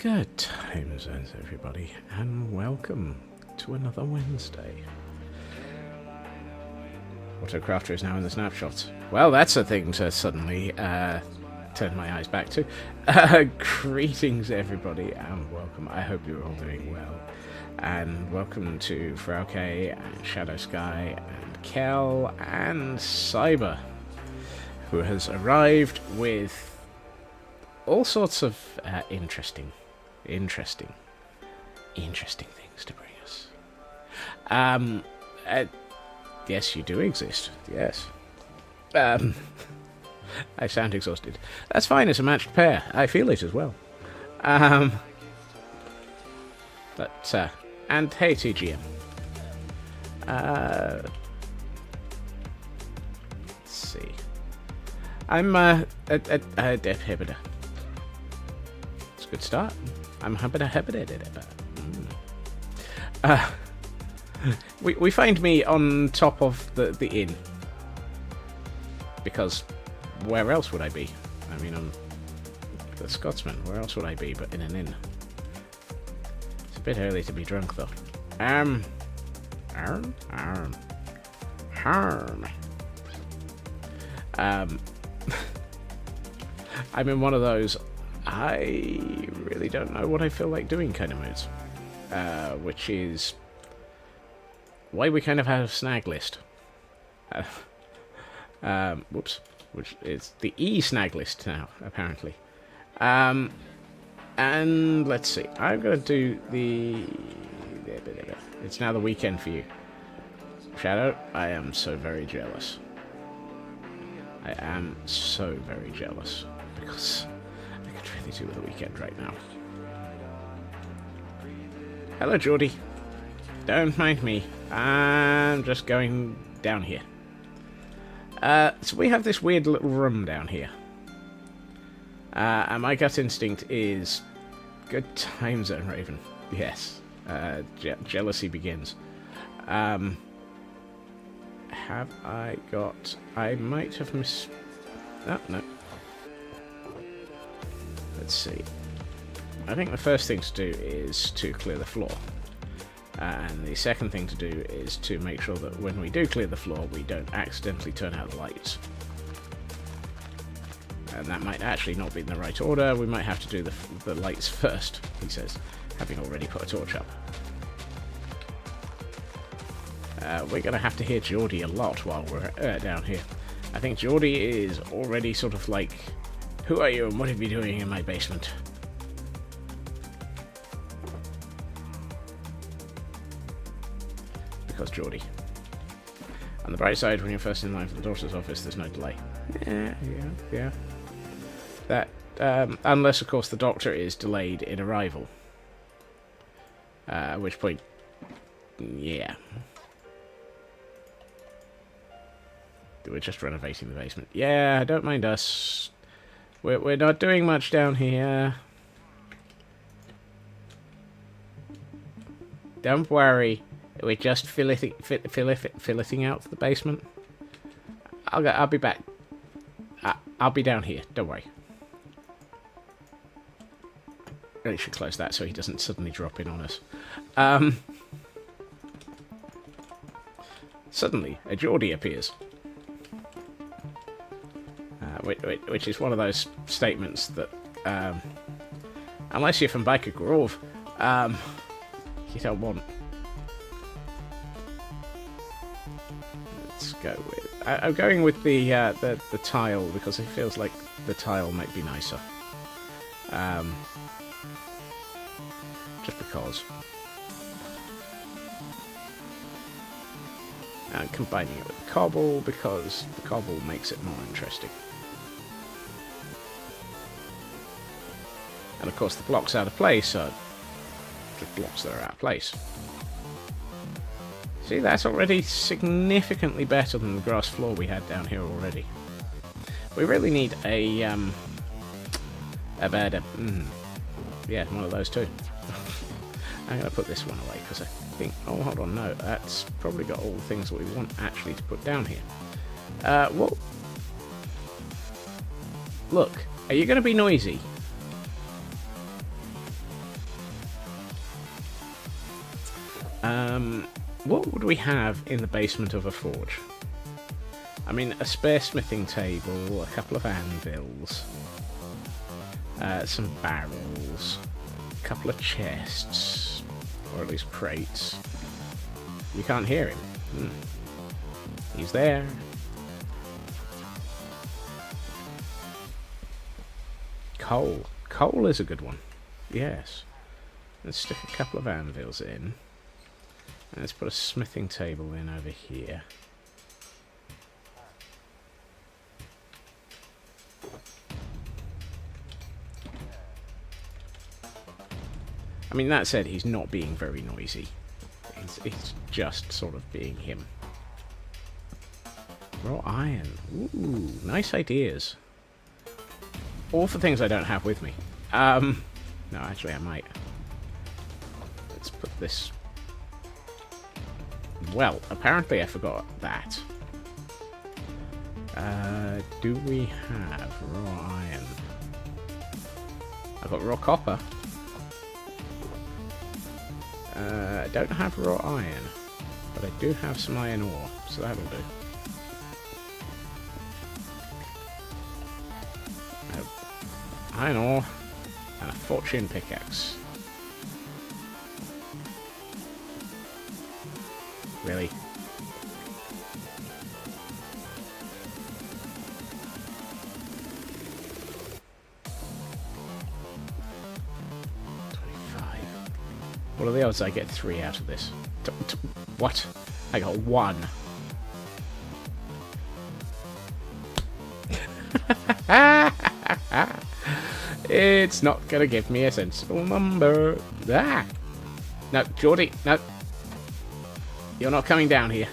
Good times, everybody, and welcome to another Wednesday. Autocrafter is now in the snapshots. Well, that's a thing to suddenly turn my eyes back to. Greetings, everybody, and welcome. I hope you're all doing well. And welcome to Frauke and Shadow Sky and Kel and Cyber, who has arrived with all sorts of interesting things to bring us. Yes, you do exist. Yes. I sound exhausted. That's fine, it's a matched pair. I feel it as well. And hey, TGM. Let's see. I'm a Dephibitor. It's a good start. I'm we find me on top of the inn. Because where else would I be? I mean, I'm the Scotsman. Where else would I be but in an inn? It's a bit early to be drunk, though. I'm in one of those I really don't know what I feel like doing kind of moods, which is why we kind of have a snag list. Whoops, which is the snag list now, apparently. And let's see, I'm going to do the... It's now the weekend for you. Shadow, I am so very jealous. I am so very jealous, because I could really do with a weekend right now. Hello, Geordie. Don't mind me. I'm just going down here. So we have this weird little room down here. And my gut instinct is... Good time zone, Raven. Yes. Jealousy begins. Have I got... I might have Oh, no. Let's see. I think the first thing to do is to clear the floor. And the second thing to do is to make sure that when we do clear the floor, we don't accidentally turn out the lights. And that might actually not be in the right order. We might have to do the lights first, he says, having already put a torch up. We're going to have to hear Geordie a lot while we're down here. I think Geordie is already sort of like, who are you and what are you doing in my basement? Because Geordie. On the bright side, when you're first in line for the doctor's office, there's no delay. Yeah. That, unless, of course, the doctor is delayed in arrival. At which point, yeah. We're just renovating the basement. Yeah, don't mind us. We're not doing much down here. Don't worry. We're just filleting out the basement. I'll be back. I'll be down here. Don't worry. Really should close that so he doesn't suddenly drop in on us. Suddenly, a Geordie appears. Which is one of those statements that, unless you're from Baker Grove, you don't want. Let's go with. I'm going with the tile because it feels like the tile might be nicer. Just because. And combining it with the cobble because the cobble makes it more interesting. And of course the blocks out of place are just blocks that are out of place. See, that's already significantly better than the grass floor we had down here already. We really need a bed. Yeah, one of those too. I'm going to put this one away because I think... Oh, hold on, no. That's probably got all the things that we want actually to put down here. Well... Look, are you going to be noisy? What would we have in the basement of a forge? I mean, a spare smithing table, a couple of anvils, some barrels, a couple of chests, or at least crates. You can't hear him. He's there. Coal. Coal is a good one. Yes. Let's stick a couple of anvils in. And let's put a smithing table in over here. I mean, that said, he's not being very noisy. He's just sort of being him. Raw iron. Ooh, nice ideas. All for things I don't have with me. No, actually I might. Let's put this... Well, apparently I forgot that. Do we have raw iron? I've got raw copper. I don't have raw iron, but I do have some iron ore, so that'll do. iron ore, and a fortune pickaxe. Really? What are the odds I get 3 out of this? What? I got 1. It's not gonna give me a sensible number. Ah! No, Geordie, no. You're not coming down here.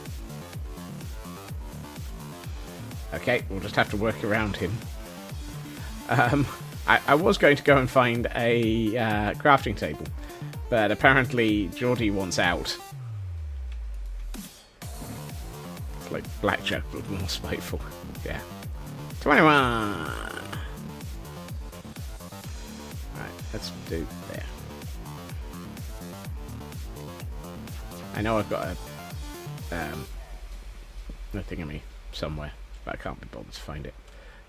Okay, we'll just have to work around him. I was going to go and find a crafting table. But apparently, Geordie wants out. It's like blackjack, but more spiteful. Yeah. 21! Alright, let's do there. I know I've got a thingammy somewhere, but I can't be bothered to find it.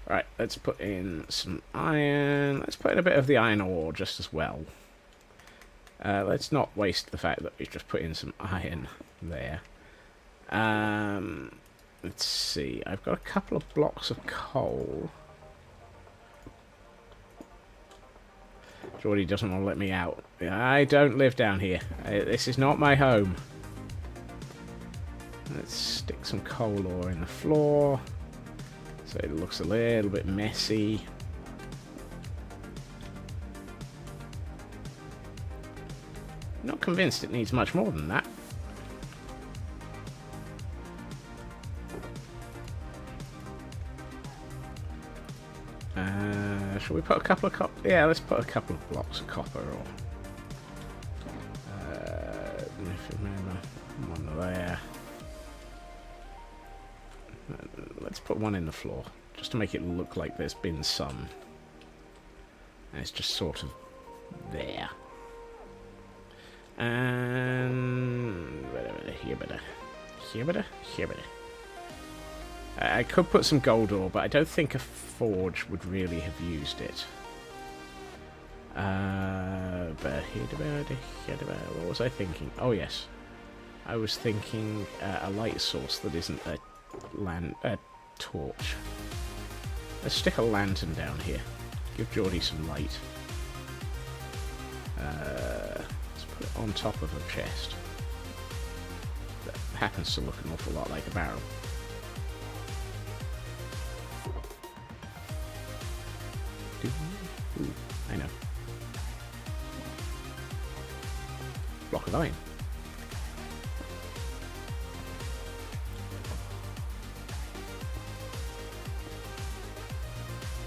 Alright, let's put in some iron. Let's put in a bit of the iron ore just as well. Let's not waste the fact that we've just put in some iron there. Let's see. I've got a couple of blocks of coal. Geordie doesn't want to let me out. I don't live down here. This is not my home. Let's stick some coal ore in the floor so it looks a little bit messy. Not convinced it needs much more than that. Shall we put a couple of yeah, let's put a couple of blocks of copper or if you remember, one there. Let's put one in the floor just to make it look like there's been some, and it's just sort of there. And here. I could put some gold ore, but I don't think a forge would really have used it. What was I thinking? Oh yes, I was thinking a light source that isn't a torch. Let's stick a lantern down here. Give Geordie some light. Let's put it on top of a chest that happens to look an awful lot like a barrel. Ooh, I know. Block of iron.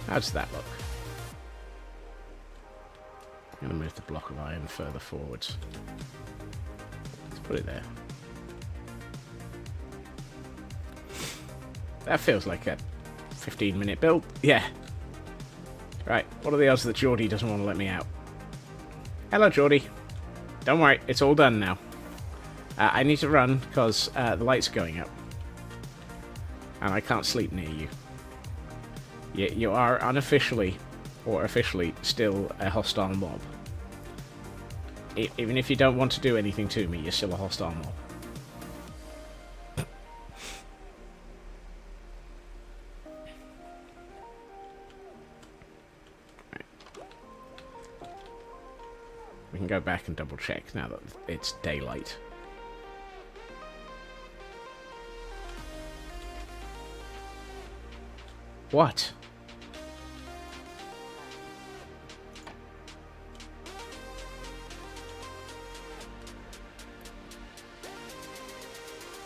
How does that look? I'm going to move the block of iron further forwards. Let's put it there. That feels like a 15-minute build. Yeah. Right, what are the odds that Geordie doesn't want to let me out? Hello, Geordie. Don't worry, it's all done now. I need to run because the lights are going up. And I can't sleep near you. You are unofficially, or officially, still a hostile mob. Even if you don't want to do anything to me, you're still a hostile mob. We can go back and double check now that it's daylight. What?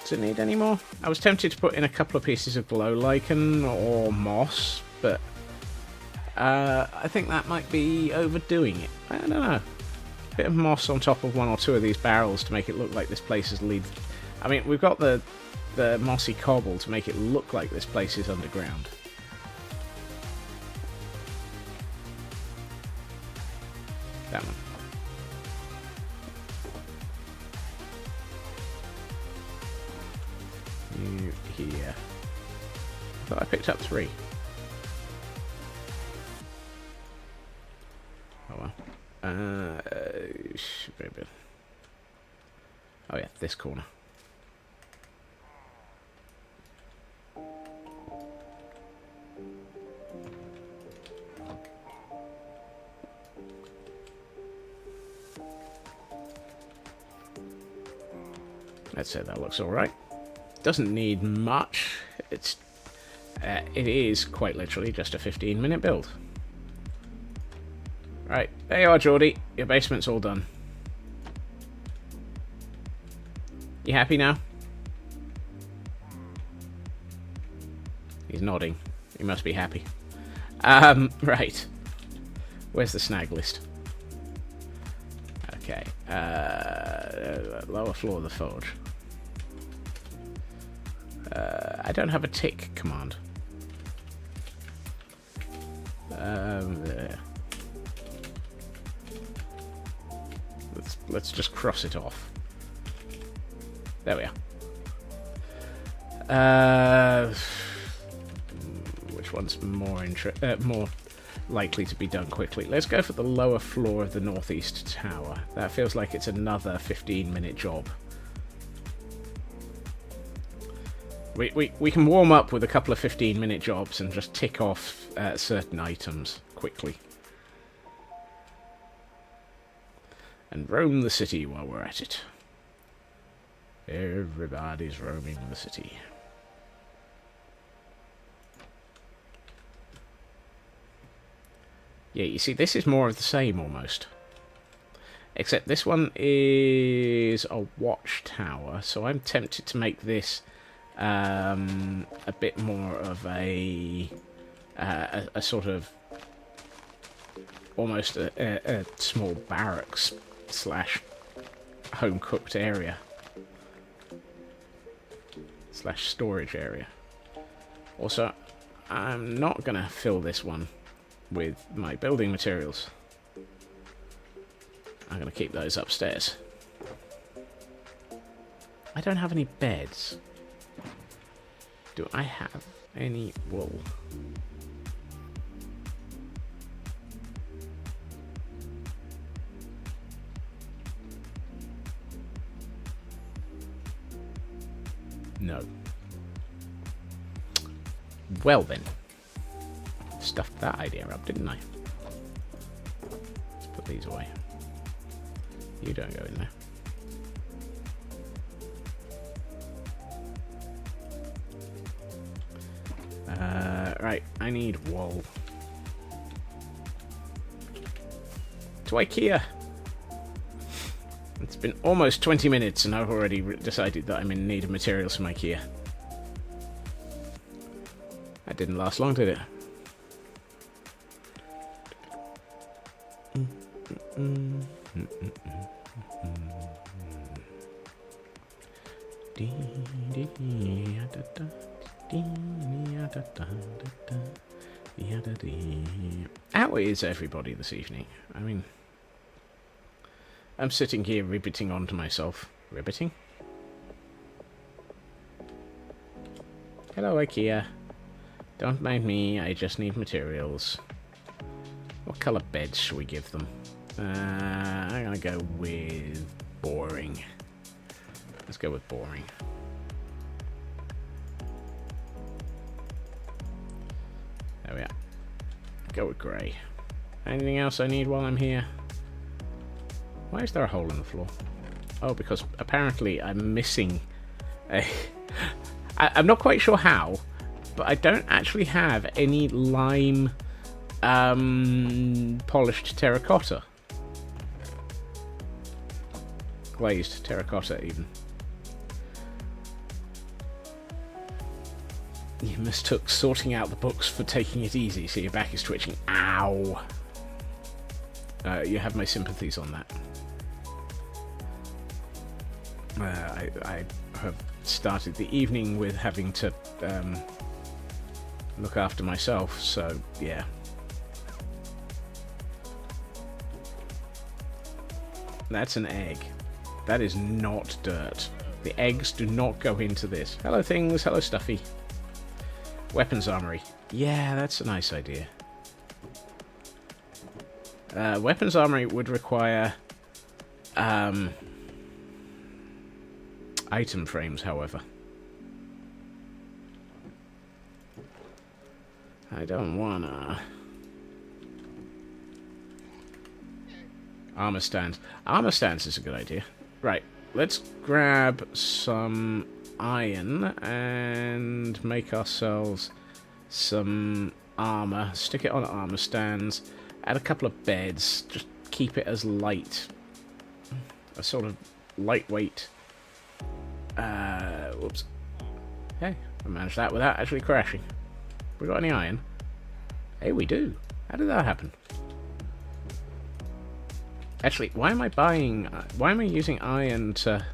Does it need any more? I was tempted to put in a couple of pieces of glow lichen or moss, but I think that might be overdoing it. I don't know. A bit of moss on top of one or two of these barrels to make it look like this place is lead. I mean, we've got the mossy cobble to make it look like this place is underground. That one. You here. I thought I picked up 3. Oh yeah, this corner. Let's say that looks alright. Doesn't need much. It is quite literally just a 15-minute build. Right, there you are, Geordie. Your basement's all done. You happy now? He's nodding. He must be happy. Right. Where's the snag list? Okay. Lower floor of the forge. I don't have a tick command. There. Let's just cross it off. There we are. Which one's more likely to be done quickly? Let's go for the lower floor of the northeast tower. That feels like it's another 15-minute job. We can warm up with a couple of 15-minute jobs and just tick off certain items quickly. And roam the city while we're at it. Everybody's roaming the city. Yeah, you see, this is more of the same almost. Except this one is a watchtower, so I'm tempted to make this a bit more of a sort of almost a small barracks / home cooked area / storage area. Also, I'm not gonna fill this one with my building materials. I'm gonna keep those upstairs. I don't have any beds. Do I have any wool? No. Well then. Stuffed that idea up, didn't I? Let's put these away. You don't go in there. Right, I need wool. To IKEA! It's been almost 20 minutes and I've already decided that I'm in need of materials from IKEA. That didn't last long, did it? How is everybody this evening? I mean, I'm sitting here ribbiting onto myself. Ribbiting? Hello, IKEA. Don't mind me, I just need materials. What colour beds should we give them? I'm gonna go with boring. Let's go with boring. There we are. Go with grey. Anything else I need while I'm here? Why is there a hole in the floor? Oh, because apparently I'm missing a... I'm not quite sure how, but I don't actually have any lime polished terracotta. Glazed terracotta, even. You mistook sorting out the books for taking it easy, so your back is twitching. Ow! You have my sympathies on that. I have started the evening with having to look after myself, so yeah. That's an egg. That is not dirt. The eggs do not go into this. Hello things, hello stuffy. Weapons armory. Yeah, that's a nice idea. Weapons armory would require item frames, however. I don't wanna... Armor stands. Armor stands is a good idea. Right, let's grab some iron and make ourselves some armor. Stick it on armor stands. Add a couple of beds. Just keep it as light. A sort of lightweight. Whoops. Hey, I managed that without actually crashing. We got any iron? Hey, we do. How did that happen? Actually, why am I using iron to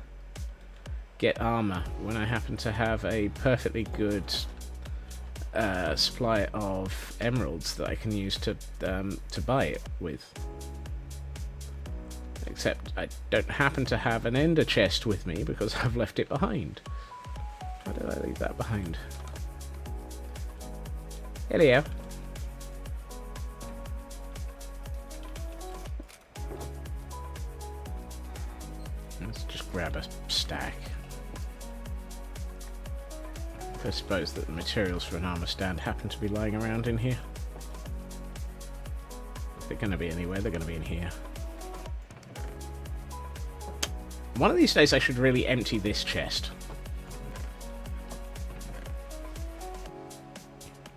get armor when I happen to have a perfectly good supply of emeralds that I can use to buy it with? Except I don't happen to have an ender chest with me because I've left it behind. Why did I leave that behind? Hello. Let's just grab a stack. I suppose that the materials for an armor stand happen to be lying around in here. If they're going to be anywhere, they're going to be in here. One of these days I should really empty this chest.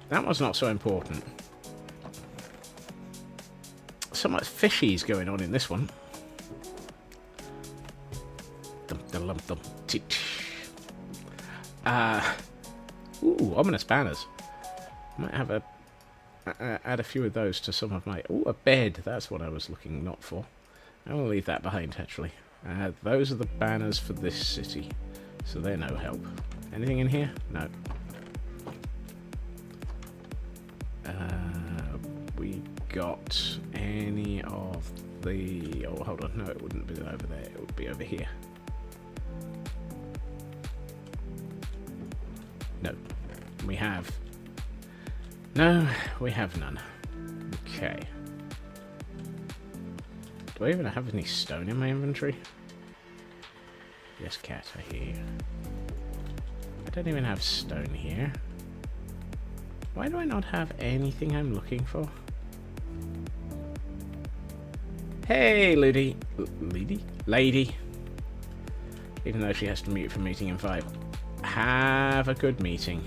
That one's not so important. So much fishies going on in this one. Ooh, ominous banners. Might have add a few of those to some of my... Ooh, a bed. That's what I was looking not for. I will leave that behind, actually. Those are the banners for this city, so they're no help. Anything in here? No. We got any of the... Oh, hold on. No, it wouldn't be over there. It would be over here. No. We have... No, we have none. Okay. Do I even have any stone in my inventory? Yes, cat, I hear you. I don't even have stone here. Why do I not have anything I'm looking for? Hey, Lady. Lady. Even though she has to mute for meeting in 5. Have a good meeting.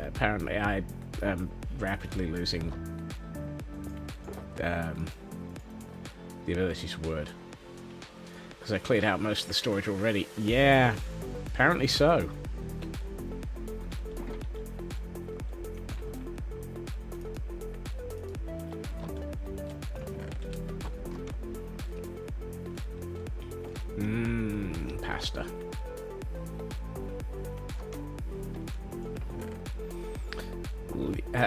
Apparently I am rapidly losing the ability to word. Because I cleared out most of the storage already. Yeah, apparently so. Pasta.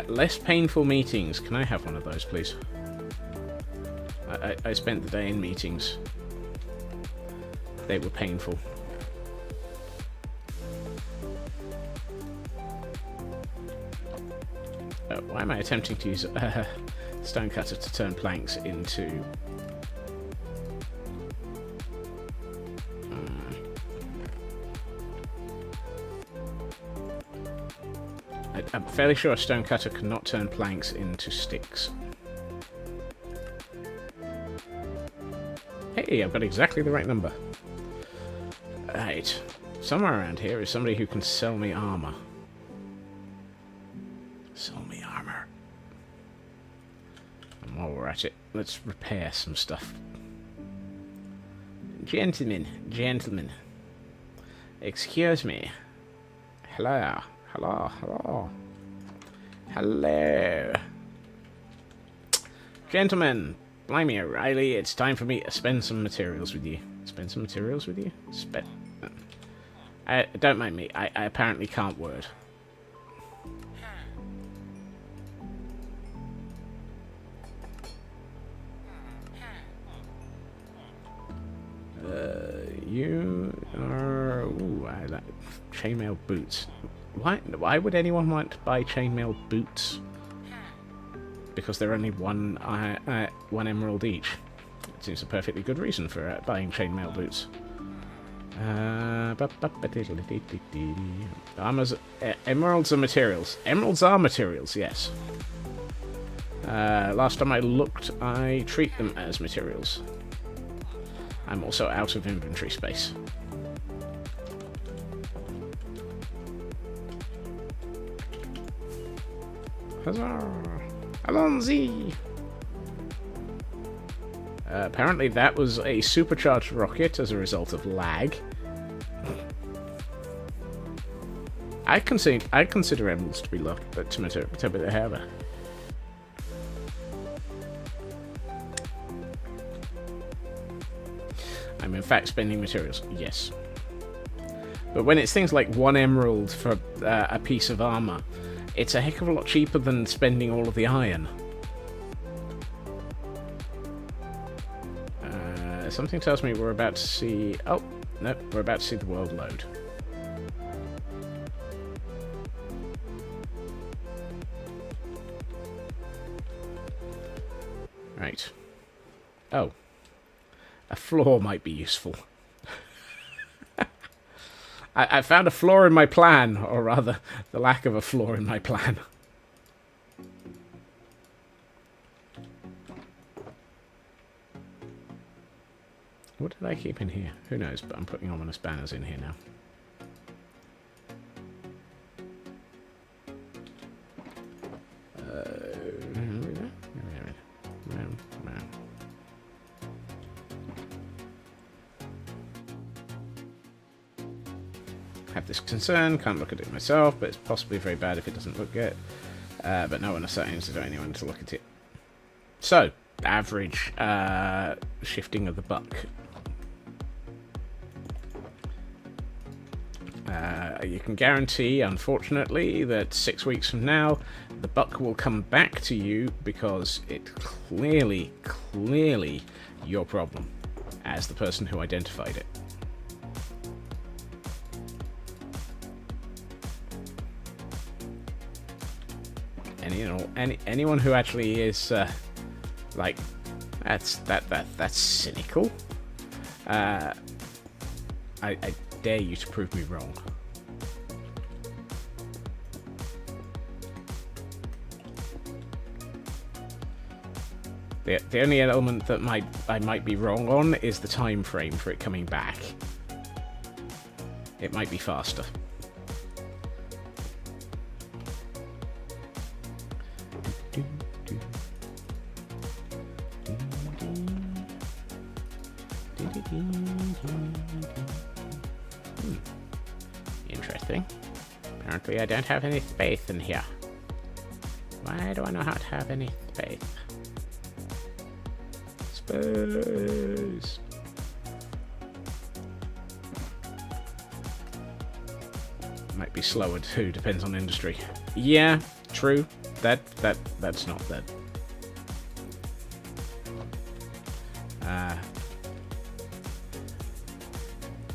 Less painful meetings. Can I have one of those, please? I spent the day in meetings. They were painful. Why am I attempting to use a stone cutter to turn planks into... I'm fairly sure a stone cutter cannot turn planks into sticks. Hey, I've got exactly the right number. Right. Somewhere around here is somebody who can sell me armor. Sell me armor. And while we're at it, let's repair some stuff. Gentlemen. Excuse me. Hello. Gentlemen, blimey O'Reilly, it's time for me to spend some materials with you. Spend some materials with you? Don't mind me, I apparently can't word. You are... Ooh, I like chainmail boots. Why would anyone want to buy chainmail boots? because they're only one emerald each. It seems a perfectly good reason for buying chainmail boots. Emeralds are materials. Emeralds are materials, yes. Last time I looked, I treat them as materials. I'm also out of inventory space. Huzzah! Alonzi! Apparently that was a supercharged rocket as a result of lag. I consider emeralds to be loved, but to be the hair. I'm in fact spending materials, yes. But when it's things like 1 emerald for a piece of armor, it's a heck of a lot cheaper than spending all of the iron. Something tells me we're about to see... Oh, no, we're about to see the world load. Right. Oh. A floor might be useful. I found a flaw in my plan, or rather, the lack of a flaw in my plan. What did I keep in here? Who knows, but I'm putting ominous banners in here now. Have this concern, can't look at it myself, but it's possibly very bad if it doesn't look good. But no one assigns to anyone to look at it. So, average shifting of the buck. You can guarantee, unfortunately, that 6 weeks from now, the buck will come back to you because it's clearly your problem as the person who identified it. And you know, anyone who actually is like, that's cynical. I dare you to prove me wrong. The only element that I might be wrong on is the time frame for it coming back. It might be faster. Interesting. Apparently I don't have any space in here. Why do I know how to have any space? Space. Might be slower too, depends on industry. Yeah, true. That's not that.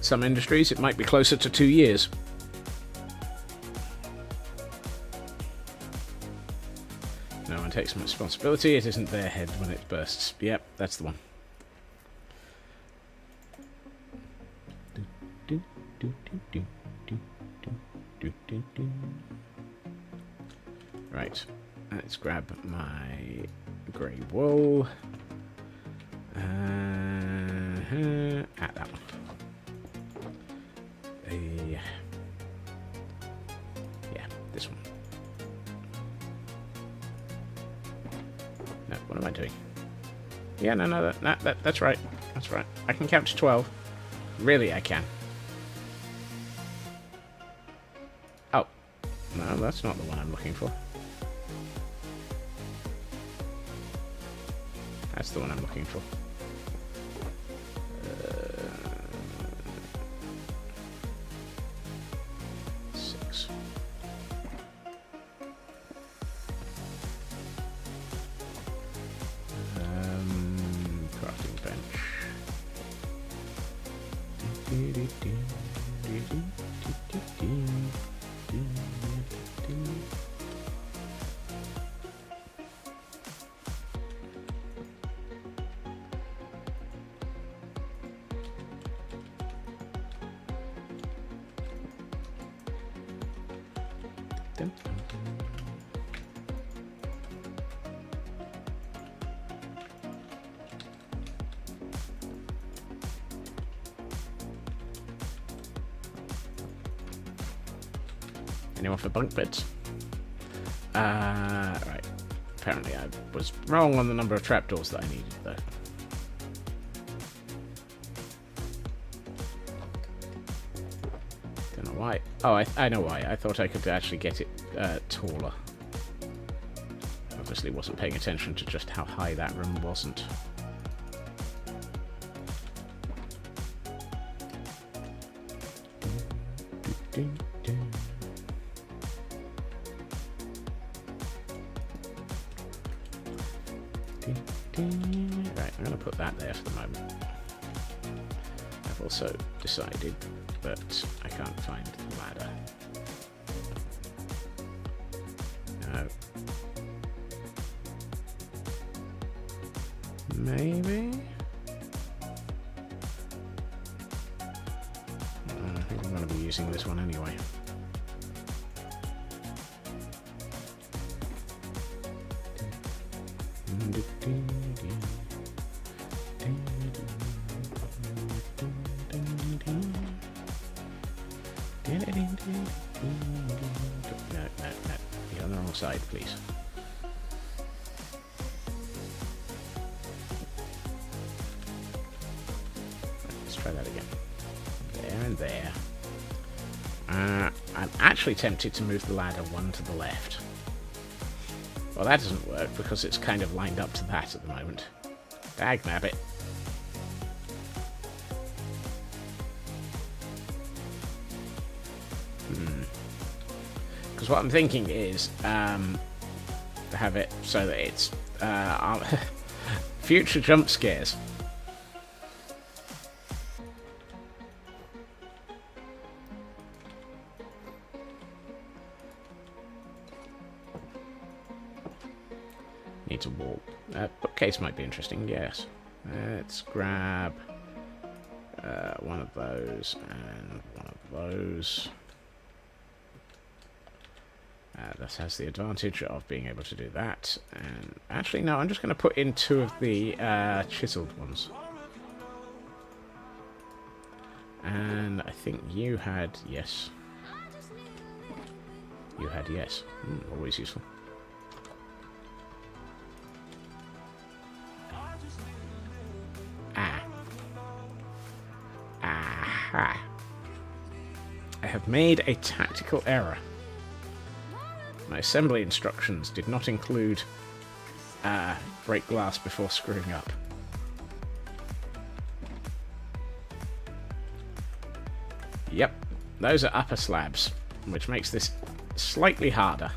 Some industries, it might be closer to 2 years. No one takes some responsibility. It isn't their head when it bursts. Yep, that's the one. Right, let's grab my grey wool. That one. Yeah, this one. No, what am I doing? Yeah, no, that's right. That's right. I can count to 12. Really, I can. Oh. No, that's not the one I'm looking for. That's the one I'm looking for. 6. Crafting bench. Dun, dun, dun. Anyone for bunk beds? Right. Apparently I was wrong on the number of trapdoors that I needed, though. Don't know why. Oh, I know why. I thought I could actually get it taller. Obviously wasn't paying attention to just how high that room wasn't. Right, I'm going to put that there for the moment. I've also decided that I can't find the ladder. No. Maybe? I think I'm going to be using this one anyway. No. You're on the wrong side, please. Let's try that again. There and there. I'm actually tempted to move the ladder one to the left. Well, that doesn't work because it's kind of lined up to that at the moment. Dagnabbit. Because what I'm thinking is to have it so that it's future jump scares. Needs a wall. Bookcase might be interesting, yes. Let's grab one of those and one of those. This has the advantage of being able to do that. And actually, no, I'm just going to put in two of the chiseled ones. And I think you had yes. You had yes. Always useful. Aha. I have made a tactical error. My assembly instructions did not include break glass before screwing up. Yep, those are upper slabs, which makes this slightly harder,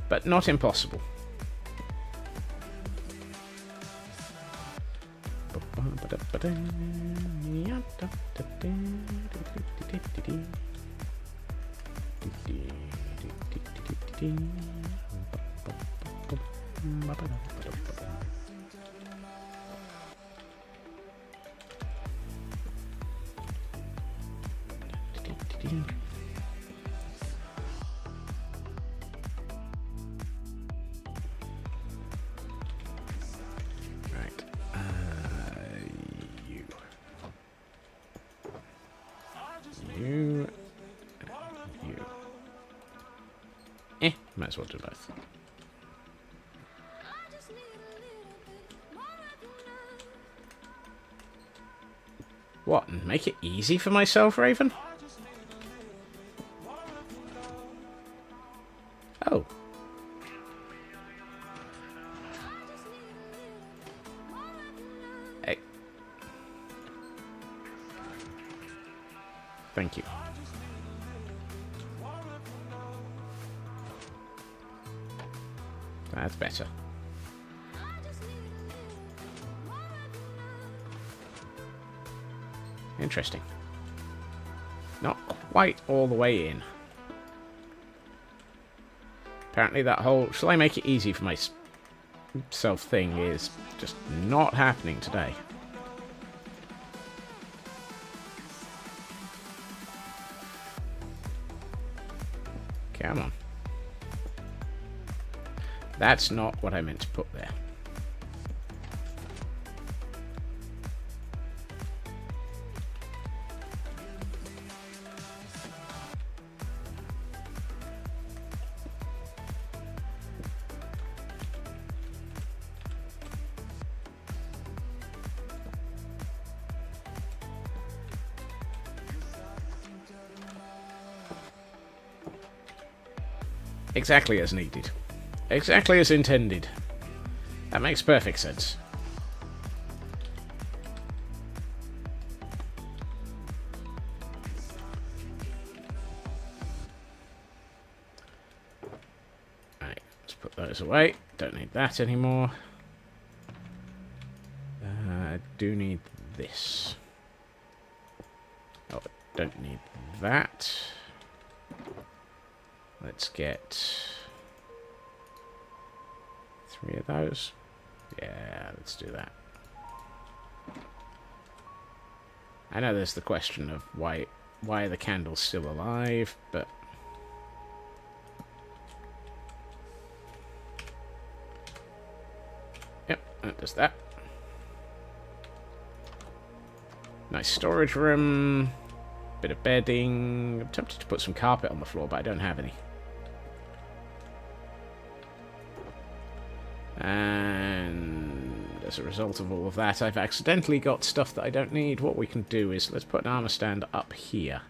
but not impossible. Right. You. Might as well do both. What? And make it easy for myself, Raven? Oh. Hey. Thank you. That's better. Interesting. Not quite all the way in. Apparently that whole shall I make it easy for myself thing is just not happening today. Come on. That's not what I meant to put there. Exactly as needed. Exactly as intended. That makes perfect sense. Right, let's put those away. Don't need that anymore. I do need this. Oh, don't need that. Let's get 3 of those. Yeah, let's do that. I know there's the question of why are the candles still alive, but yep, that does that. Nice storage room. Bit of bedding. I'm tempted to put some carpet on the floor, but I don't have any. And as a result of all of that, I've accidentally got stuff that I don't need. What we can do is, let's put an armor stand up here.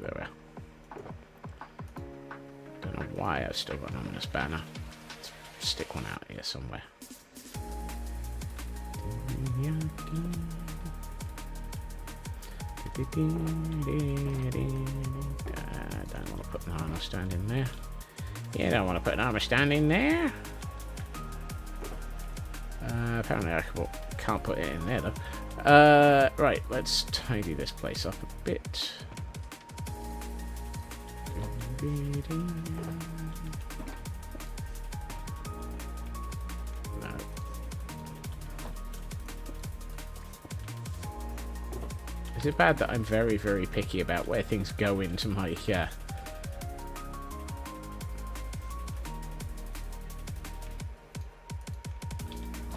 There we are. Don't know why I've still got an ominous banner. Let's stick one out here somewhere. Don't want to put an armor stand in there. You don't want to put an armor stand in there. Apparently I can't put it in there though. Right, let's tidy this place up a bit. No. Is it bad that I'm very, very picky about where things go into my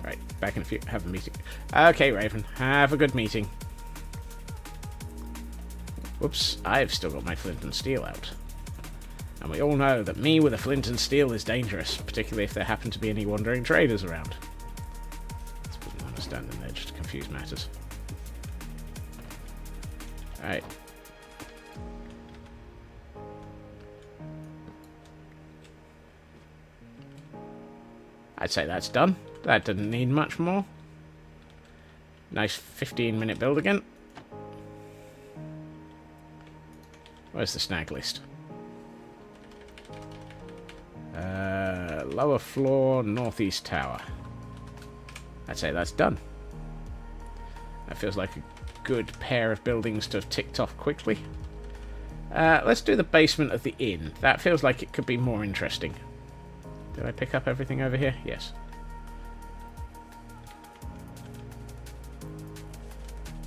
Right, back in a few. Have a meeting. Okay, Raven, have a good meeting. Whoops, I've still got my flint and steel out. And we all know that me with a flint and steel is dangerous, particularly if there happen to be any wandering traders around. Let's put an armor stand in there just to confuse matters. Alright. I'd say that's done. That didn't need much more. Nice 15-minute build again. Where's the snag list? Lower floor, northeast tower. I'd say that's done. That feels like a good pair of buildings to have ticked off quickly. Let's do the basement of the inn. That feels like it could be more interesting. Did I pick up everything over here? Yes.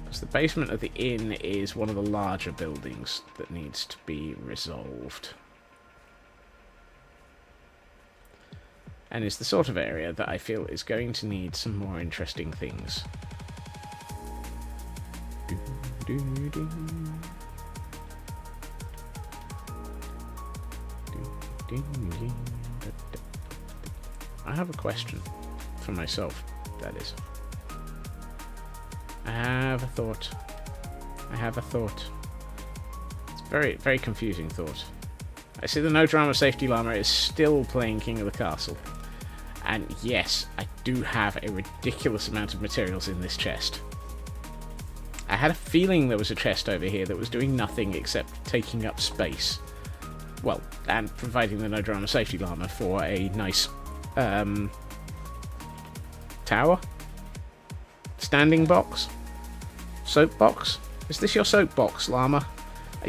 Because the basement of the inn is one of the larger buildings that needs to be resolved. And is the sort of area that I feel is going to need some more interesting things. I have a question for myself, that is. I have a thought. It's a very, very confusing thought. I see the No Drama Safety Llama is still playing King of the Castle. And yes, I do have a ridiculous amount of materials in this chest. I had a feeling there was a chest over here that was doing nothing except taking up space. Well, and providing the No Drama Safety Llama for a nice tower? Standing box? Soapbox? Is this your soapbox, Llama? Are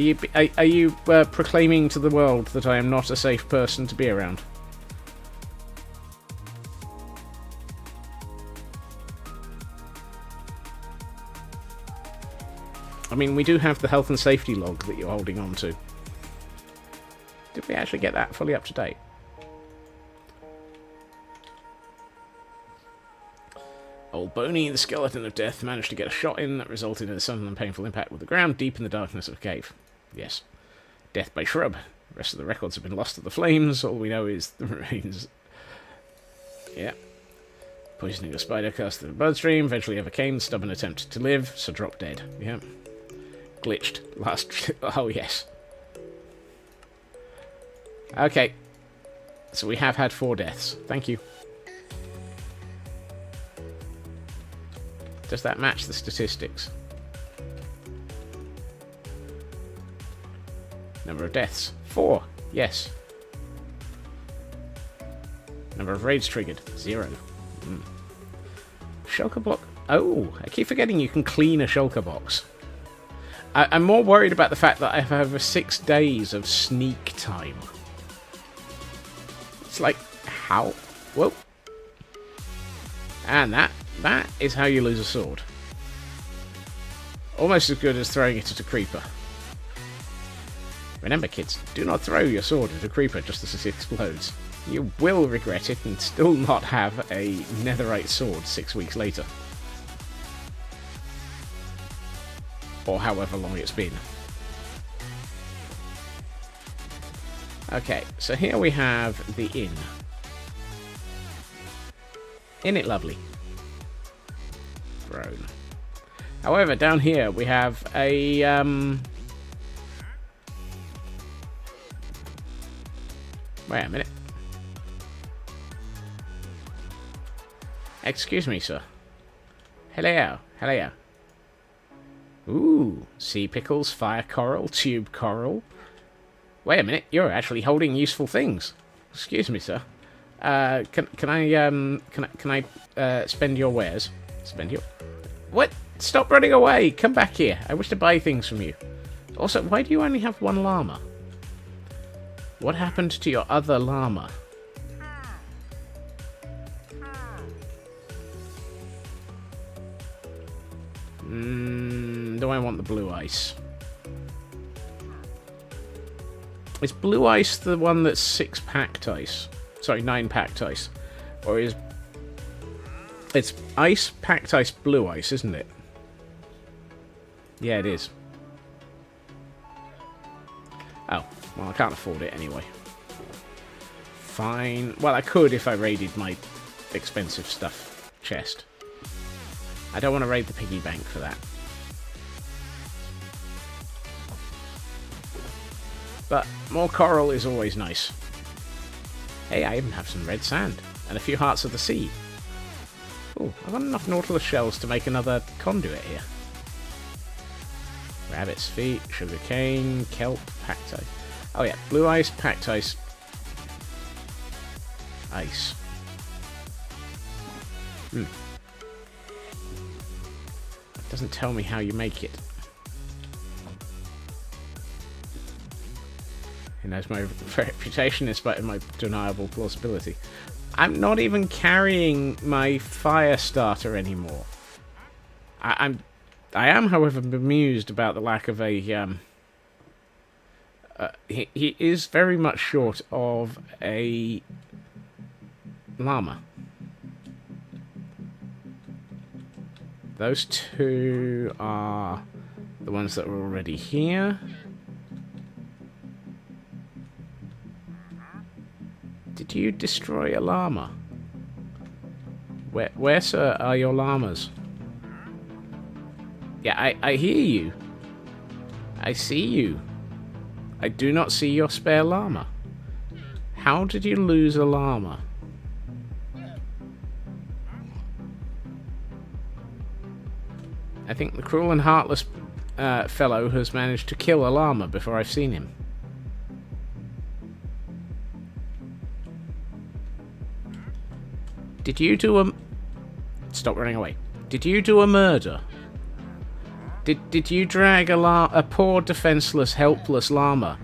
you proclaiming to the world that I am not a safe person to be around? I mean, we do have the health and safety log that you're holding on to. Did we actually get that fully up to date? Old Boney, the skeleton of death, managed to get a shot in that resulted in a sudden and painful impact with the ground deep in the darkness of a cave. Yes. Death by shrub. The rest of the records have been lost to the flames. All we know is the remains. Yeah. Poisoning a spider cast through the bloodstream. Eventually overcame the stubborn attempt to live, so dropped dead. Yeah. Glitched. Last... Oh, yes. Okay. So we have had 4 deaths. Thank you. Does that match the statistics? Number of deaths. 4. Yes. Number of raids triggered. 0. Shulker block. Oh, I keep forgetting you can clean a shulker box. I'm more worried about the fact that I have over 6 days of sneak time. It's like, how? Whoa. And that is how you lose a sword. Almost as good as throwing it at a creeper. Remember, kids, do not throw your sword at a creeper just as it explodes. You will regret it and still not have a netherite sword 6 weeks later. Or however long it's been. Okay, so here we have the inn. Isn't it lovely? Throne. However, down here we have a wait a minute. Excuse me, sir. Hello, hello. Ooh, sea pickles, fire coral, tube coral. Wait a minute, you're actually holding useful things. Excuse me, sir. Can I spend your wares? Spend your... What? Stop running away! Come back here. I wish to buy things from you. Also, why do you only have 1 llama? What happened to your other llama? Do I want the blue ice? Is blue ice the one that's 6 packed ice? Sorry, 9 packed ice. Or is... It's ice, packed ice, blue ice, isn't it? Yeah, it is. Oh, well, I can't afford it anyway. Fine. Well, I could if I raided my expensive stuff chest. I don't want to raid the piggy bank for that. But more coral is always nice. Hey, I even have some red sand and a few hearts of the sea. Oh, I've got enough nautilus shells to make another conduit here. Rabbit's feet, sugarcane, kelp, packed ice. Oh yeah, blue ice, packed ice, ice. It doesn't tell me how you make it. He knows my reputation in spite of my deniable plausibility. I'm not even carrying my fire starter anymore. I am, however, bemused about the lack of a... he is very much short of a llama. Those 2 are the ones that were already here. Did you destroy a llama? Where, sir, are your llamas? Yeah, I hear you. I see you. I do not see your spare llama. How did you lose a llama? I think the cruel and heartless fellow has managed to kill a llama before I've seen him. Did you do a... Stop running away. Did you do a murder? Did you drag a poor, defenseless, helpless llama?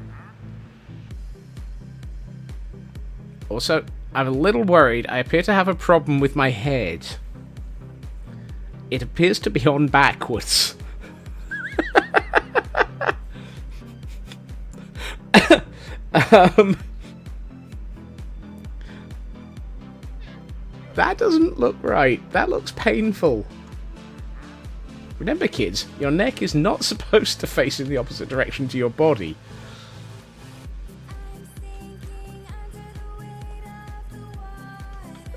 Also, I'm a little worried. I appear to have a problem with my head. It appears to be on backwards. That doesn't look right. That looks painful. Remember, kids, your neck is not supposed to face in the opposite direction to your body.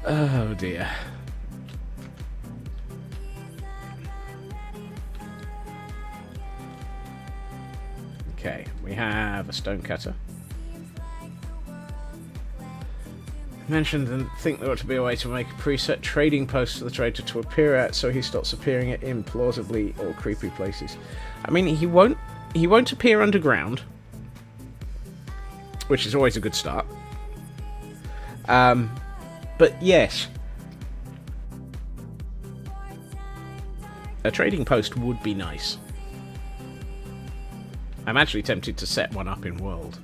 Oh dear. Okay, we have a stonecutter. Mentioned and think there ought to be a way to make a preset trading post for the trader to appear at, so he stops appearing at implausibly or creepy places. I mean, he won't appear underground, which is always a good start. But yes, a trading post would be nice. I'm actually tempted to set one up in World,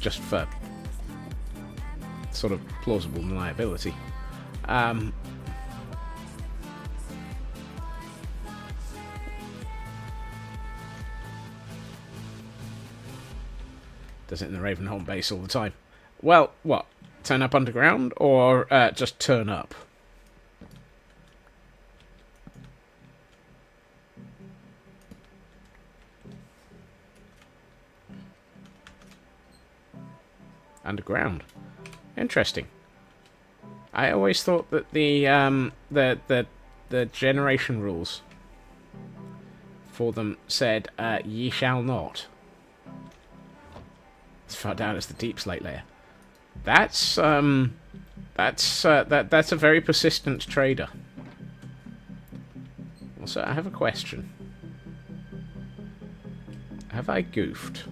just for sort of plausible deniability. Does it in the Ravenholm base all the time. Well, what? Turn up underground, or just turn up? Underground. Interesting. I always thought that the generation rules for them said, "Ye shall not." As far down as the deep slate layer. That's a very persistent trader. Also, I have a question. Have I goofed?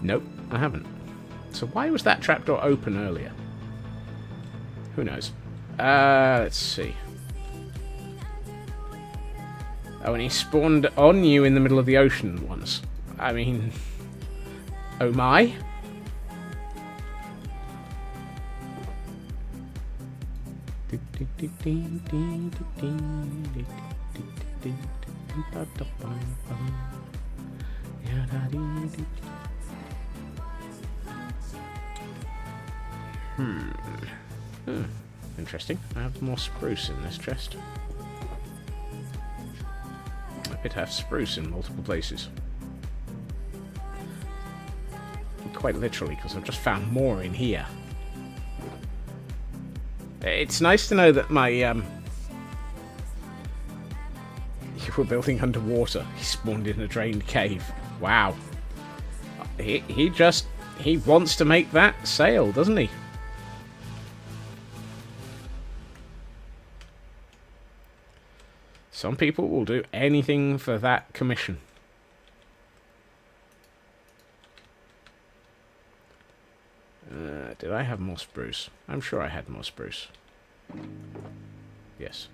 Nope, I haven't. So why was that trapdoor open earlier? Who knows? Let's see. Oh, and he spawned on you in the middle of the ocean once. I mean... Oh my? Interesting. I have more spruce in this chest. I could have spruce in multiple places. Quite literally, because I've just found more in here. It's nice to know that my, You were building underwater. He spawned in a drained cave. Wow. He wants to make that sail, doesn't he? Some people will do anything for that commission. Did I have more spruce? I'm sure I had more spruce. Yes.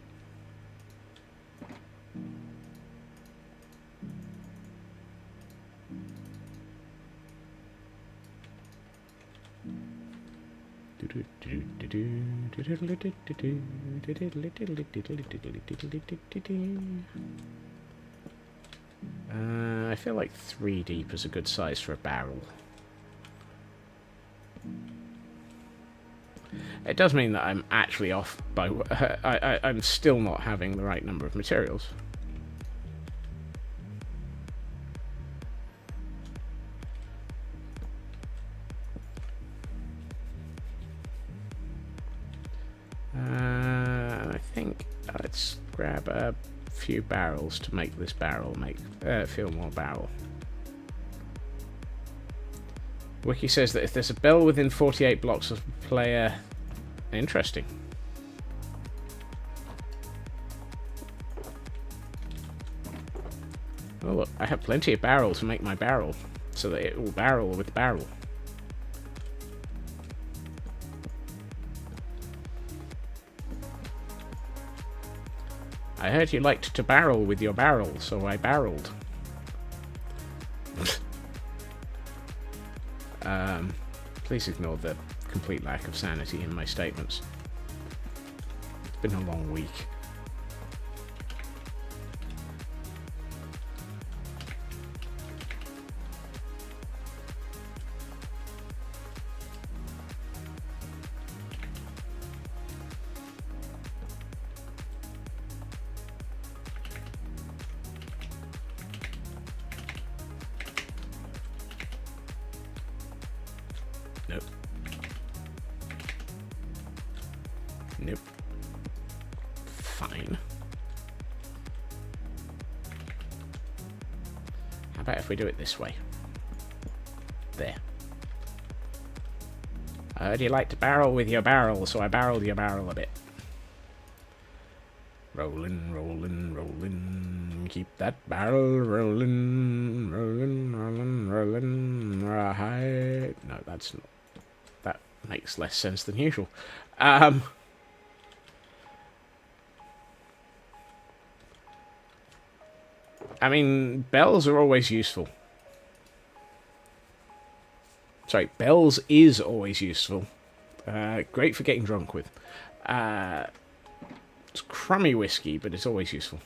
I feel like 3 deep is a good size for a barrel. It does mean that I'm actually off by... I'm still not having the right number of materials. I think let's grab a few barrels to make this barrel feel more barrel. Wiki says that if there's a bell within 48 blocks of player... Interesting. Oh look, I have plenty of barrel to make my barrel, so that it will barrel with barrel. I heard you liked to barrel with your barrel, so I barreled. Please ignore the complete lack of sanity in my statements. been a long week. Nope. Nope. Fine. How about if we do it this way? There. I heard you like to barrel with your barrel, so I barreled your barrel a bit. Rolling, rolling, rolling. Keep that barrel rolling, rolling, rolling, rolling. Right. No, that's not. That makes less sense than usual. I mean, bells are always useful. Sorry, bells is always useful. Great for getting drunk with. It's crummy whiskey, but it's always useful.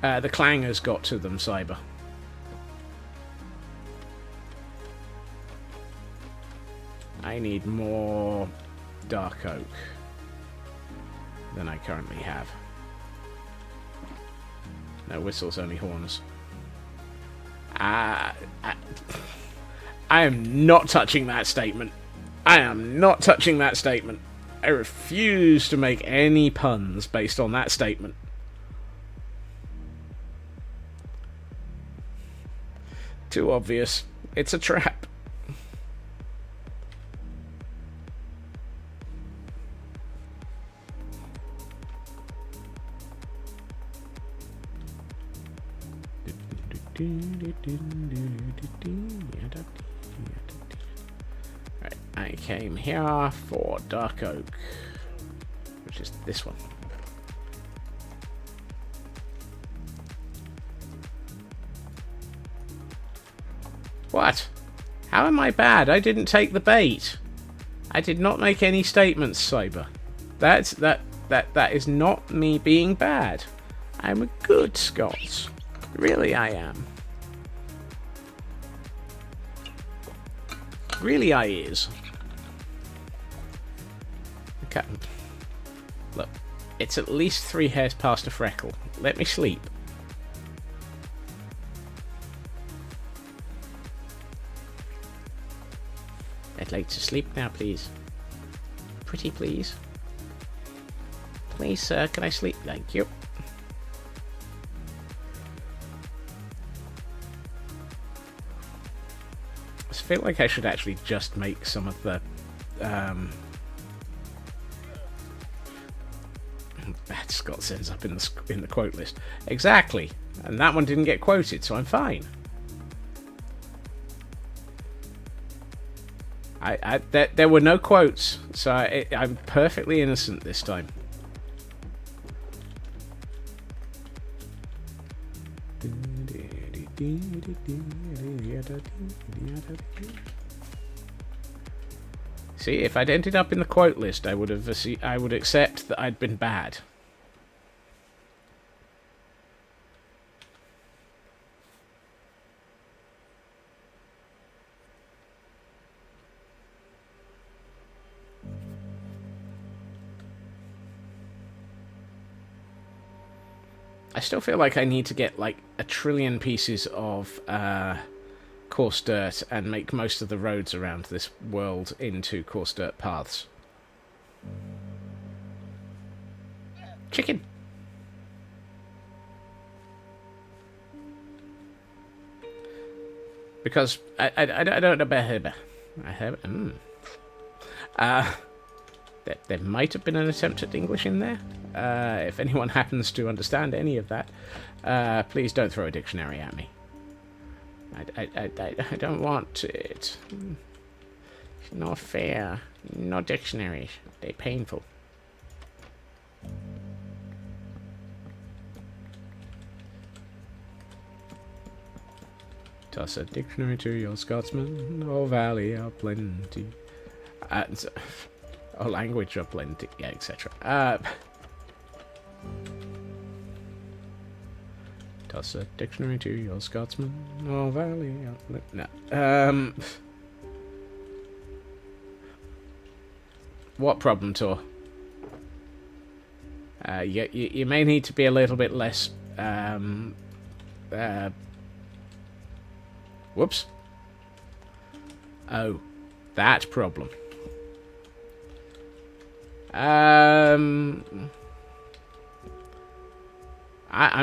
The clangers got to them, Cyber. I need more dark oak than I currently have. No whistles, only horns. I am not touching that statement. I am not touching that statement. I refuse to make any puns based on that statement. Too obvious. It's a trap. Right, I came here for dark oak, which is this one. What? How am I bad? I didn't take the bait. I did not make any statements, Cyber. That is not me being bad. I'm a good Scots. Really, I am. Really, I is. Okay. Look, it's at least 3 hairs past a freckle. Let me sleep. I'd like to sleep now, please. Pretty please. Please, sir, can I sleep? Thank you. I feel like I should actually just make some of the bad Scots ends up in the quote list. Exactly, and that one didn't get quoted, so I'm fine. There were no quotes, so I'm perfectly innocent this time. See, if I'd ended up in the quote list, I would accept that I'd been bad. I still feel like I need to get like 1 trillion pieces of coarse dirt and make most of the roads around this world into coarse dirt paths. Chicken! Because I don't know better. There might have been an attempt at English in there. If anyone happens to understand any of that, please don't throw a dictionary at me. I don't want it. It's not fair. No dictionaries. They're painful. Toss a dictionary to your Scotsman, or valley are plenty. Or language are plenty, yeah, etc. Toss a dictionary to your Scotsman, or valley are plenty. No. What problem, Tor? You may need to be a little bit less. Whoops. Oh, that problem. I'm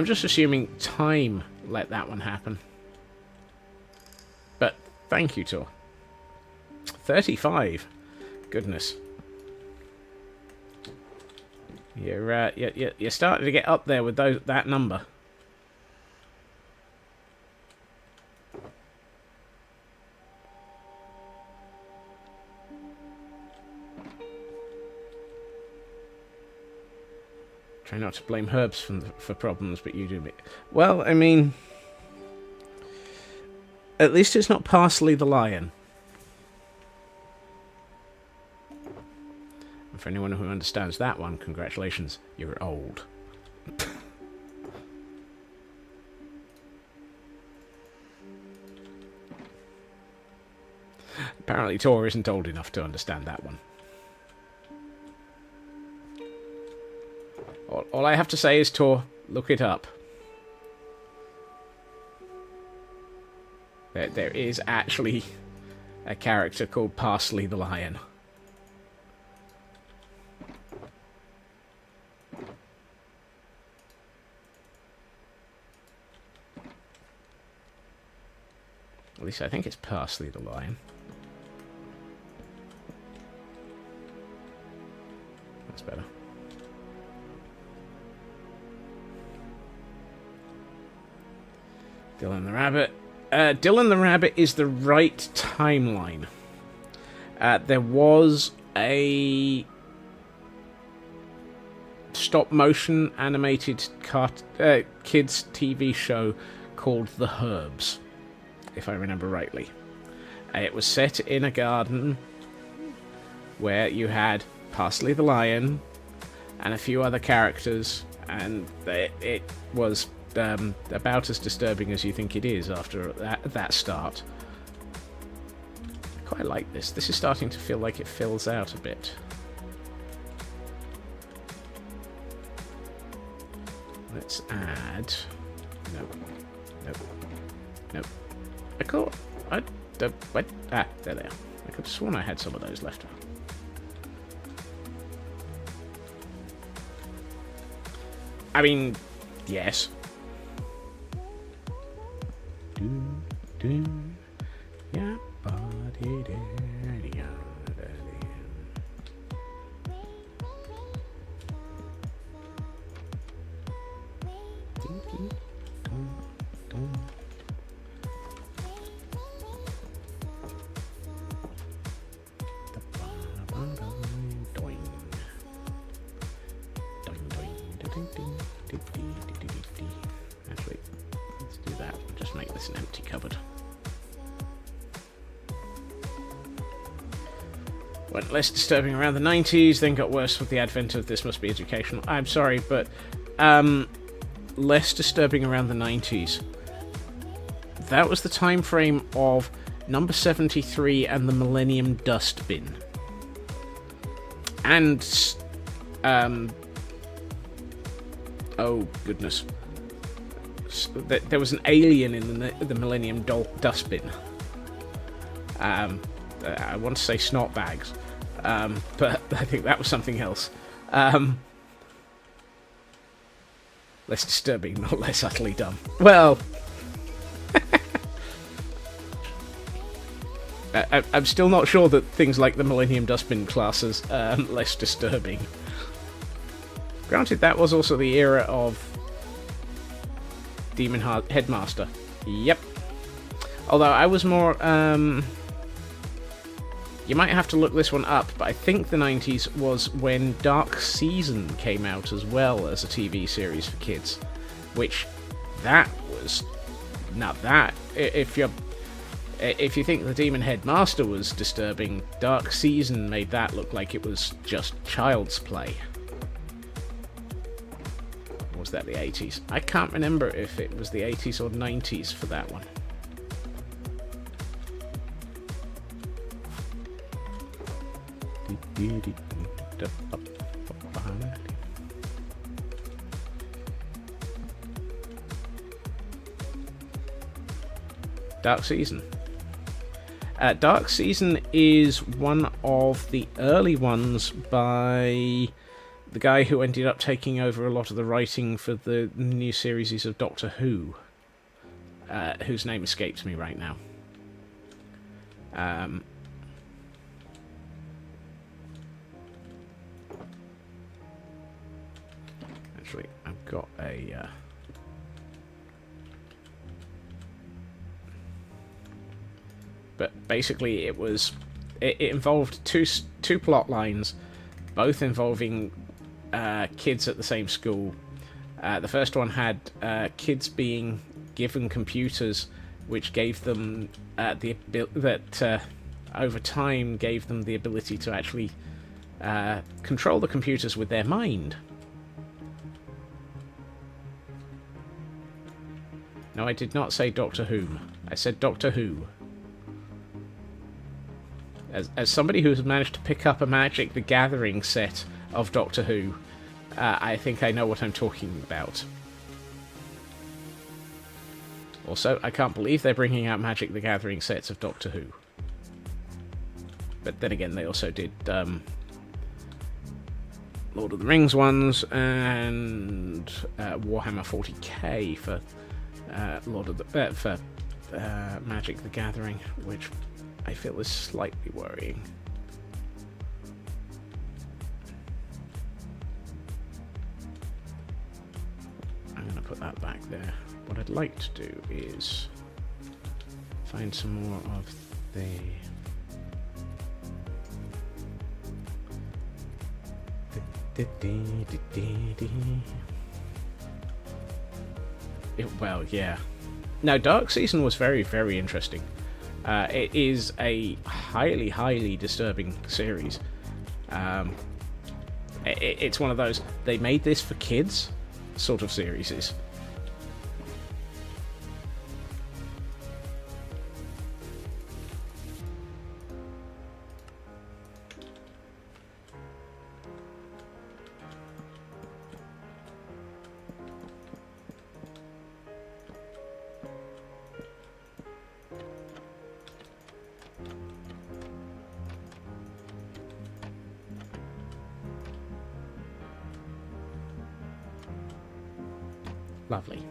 just assuming time let that one happen. But thank you, Tor. 35. Goodness. You're starting to get up there with that number. Try not to blame herbs for problems, but you do me. Well, I mean, at least it's not Parsley the Lion. And for anyone who understands that one, congratulations, you're old. Apparently Tor isn't old enough to understand that one. All I have to say is, Tor, look it up. There is actually a character called Parsley the Lion. At least I think it's Parsley the Lion. That's better. Dylan the Rabbit. Dylan the Rabbit is the right timeline. There was a stop-motion animated kids TV show called The Herbs, if I remember rightly. It was set in a garden where you had Parsley the Lion and a few other characters, and it was about as disturbing as you think it is after that start. I quite like this. This is starting to feel like it fills out a bit. Let's add... Nope. What? Ah, there they are. I could have sworn I had some of those left. I mean, yes. Yeah, body daddy. Actually, let's do that and just make this an empty cupboard. Went less disturbing around the 90s, then got worse with the advent of This Must Be Educational. I'm sorry, but less disturbing around the 90s. That was the time frame of Number 73 and the Millennium Dustbin. And, oh goodness. There was an alien in the Millennium Dustbin. I want to say snot bags, but I think that was something else. Less disturbing, not less utterly dumb. Well, I'm still not sure that things like the Millennium Dustbin class as less disturbing. Granted, that was also the era of Demon Headmaster. Yep. Although I was more... you might have to look this one up, but I think the 90s was when Dark Season came out as well as a TV series for kids. Which, that was now that, if you think the Demon Headmaster was disturbing, Dark Season made that look like it was just child's play. Or was that the 80s? I can't remember if it was the 80s or 90s for that one. Dark Season. Dark Season is one of the early ones by the guy who ended up taking over a lot of the writing for the new series of Doctor Who, whose name escapes me right now. Actually, I've got a... But basically, it involved two plot lines, both involving kids at the same school. The first one had kids being given computers, which gave them over time gave them the ability to actually control the computers with their mind. No, I did not say Doctor Whom. I said Doctor Who. As somebody who's managed to pick up a Magic the Gathering set of Doctor Who, I think I know what I'm talking about. Also, I can't believe they're bringing out Magic the Gathering sets of Doctor Who. But then again, they also did Lord of the Rings ones and Warhammer 40k for Magic the Gathering, which I feel is slightly worrying. I'm going to put that back there. What I'd like to do is find some more of the... Well, yeah. No, Dark Season was very, very interesting. It is a highly, highly disturbing series. It's one of those, they made this for kids sort of series. Lovely.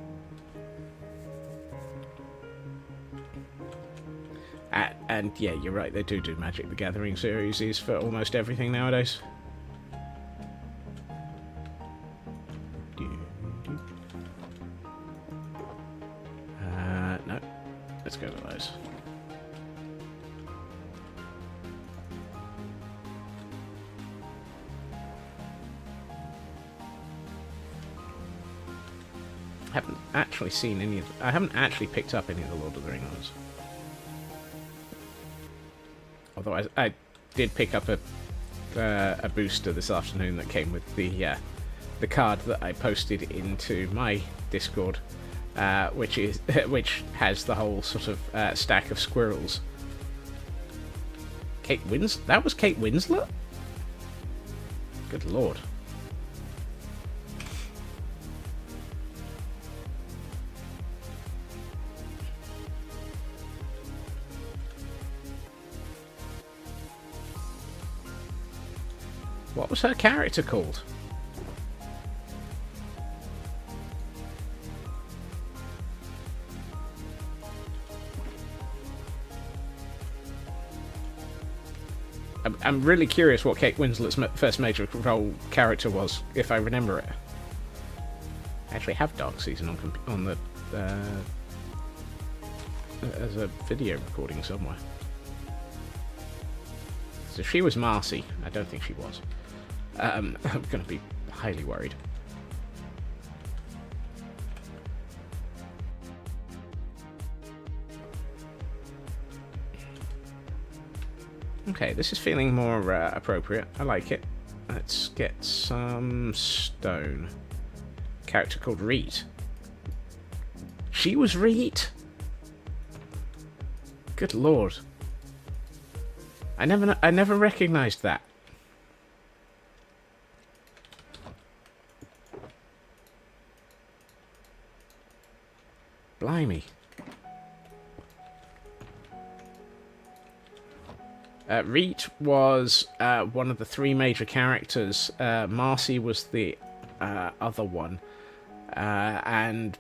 And yeah, you're right, they do Magic the Gathering series for almost everything nowadays. No. Let's go to those. I haven't actually seen any of... I haven't actually picked up any of the Lord of the Rings ones. Although I did pick up a booster this afternoon that came with the card that I posted into my Discord, which has the whole sort of stack of squirrels. That was Kate Winslet? Good lord. What was her character called? I'm really curious what Kate Winslet's first major role character was, if I remember it. I actually have Dark Season on the as a video recording somewhere. So she was Marcy. I don't think she was. I'm going to be highly worried. Okay, this is feeling more appropriate. I like it. Let's get some stone. Character called Reet. She was Reet? Good lord. I never recognized that. Blimey. Reet was one of the three major characters. Marcy was the other one. And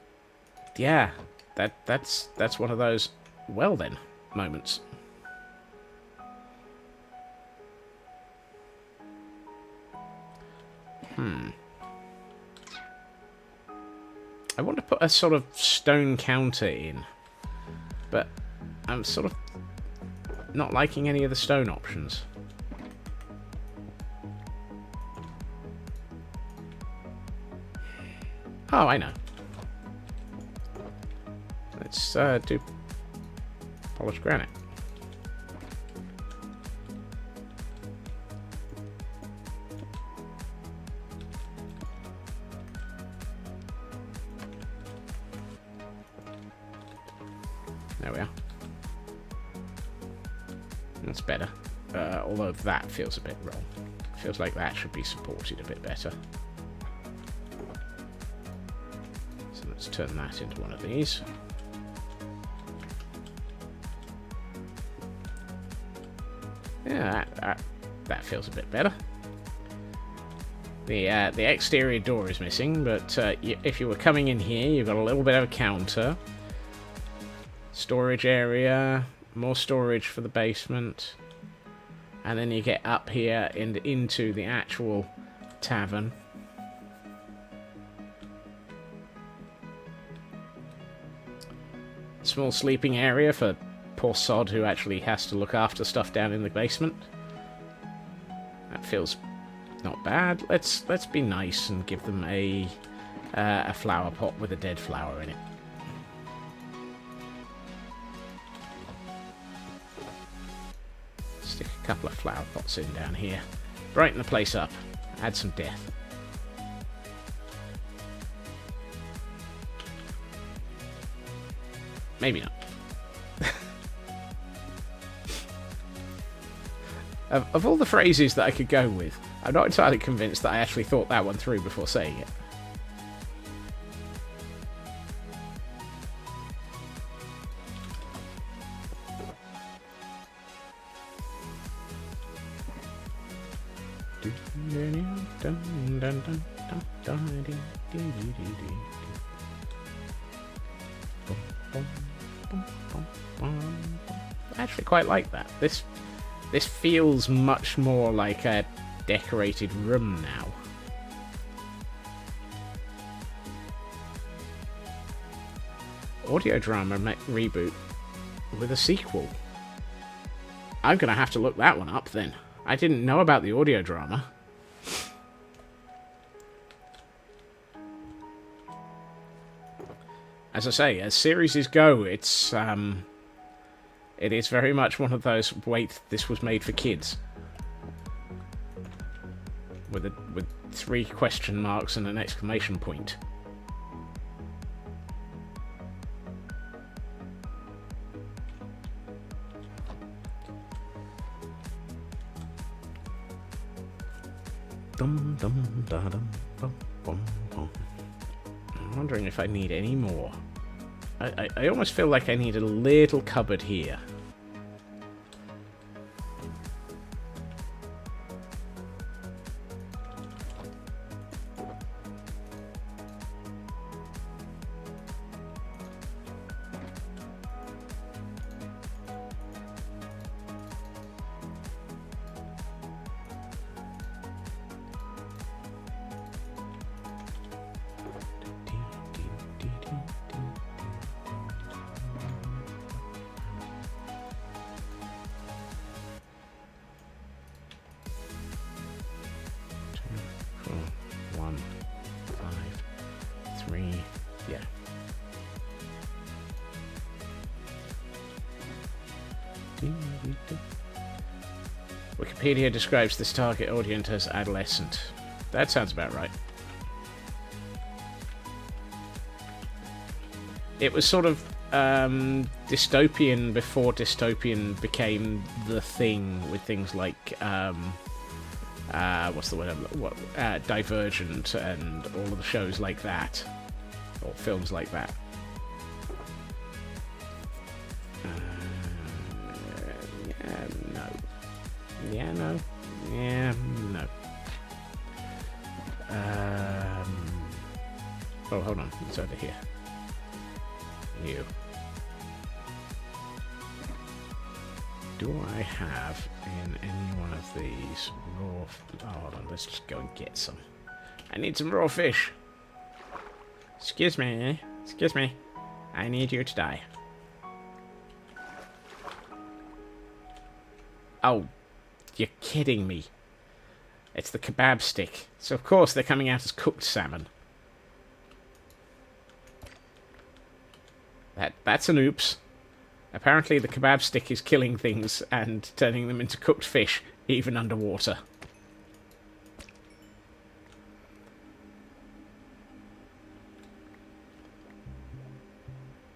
yeah, that's one of those well then moments. I want to put a sort of stone counter in, but I'm sort of not liking any of the stone options. Oh, I know. Let's do polished granite. There we are. That's better. Although that feels a bit wrong. Feels like that should be supported a bit better. So let's turn that into one of these. Yeah, that feels a bit better. The exterior door is missing, but if you were coming in here, you've got a little bit of a counter. Storage area, more storage for the basement, and then you get up here and into the actual tavern. Small sleeping area for poor sod who actually has to look after stuff down in the basement. That feels not bad. Let's be nice and give them a flower pot with a dead flower in it. Stick a couple of flower pots in down here. Brighten the place up. Add some death. Maybe not. Of all the phrases that I could go with, I'm not entirely convinced that I actually thought that one through before saying it. I actually quite like that. This feels much more like a decorated room now. Audio drama reboot with a sequel. I'm gonna have to look that one up then. I didn't know about the audio drama. As I say, as series go, it is very much one of those, wait, this was made for kids. With 3 question marks and an exclamation point. I'm wondering if I need any more. I almost feel like I need a little cupboard here. Yeah. Wikipedia describes this target audience as adolescent. That sounds about right. It was sort of dystopian before dystopian became the thing, with things like what's the word? Divergent and all of the shows like that, or films like that. No. Yeah, no. Yeah, no. Oh, hold on. It's over here. You. Do I have in any one of these raw... Oh, hold on. Let's just go and get some. I need some raw fish. Excuse me. Excuse me. I need you to die. Oh, you're kidding me. It's the kebab stick. So, of course, they're coming out as cooked salmon. That's an oops. Apparently, the kebab stick is killing things and turning them into cooked fish, even underwater.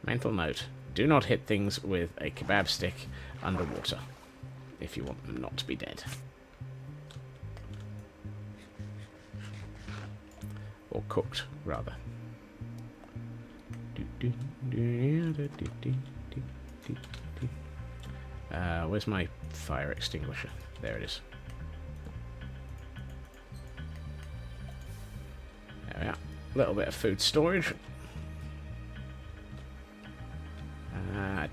Mental note. Do not hit things with a kebab stick underwater, if you want them not to be dead. Or cooked, rather. Where's my fire extinguisher? There it is. There we are. A little bit of food storage.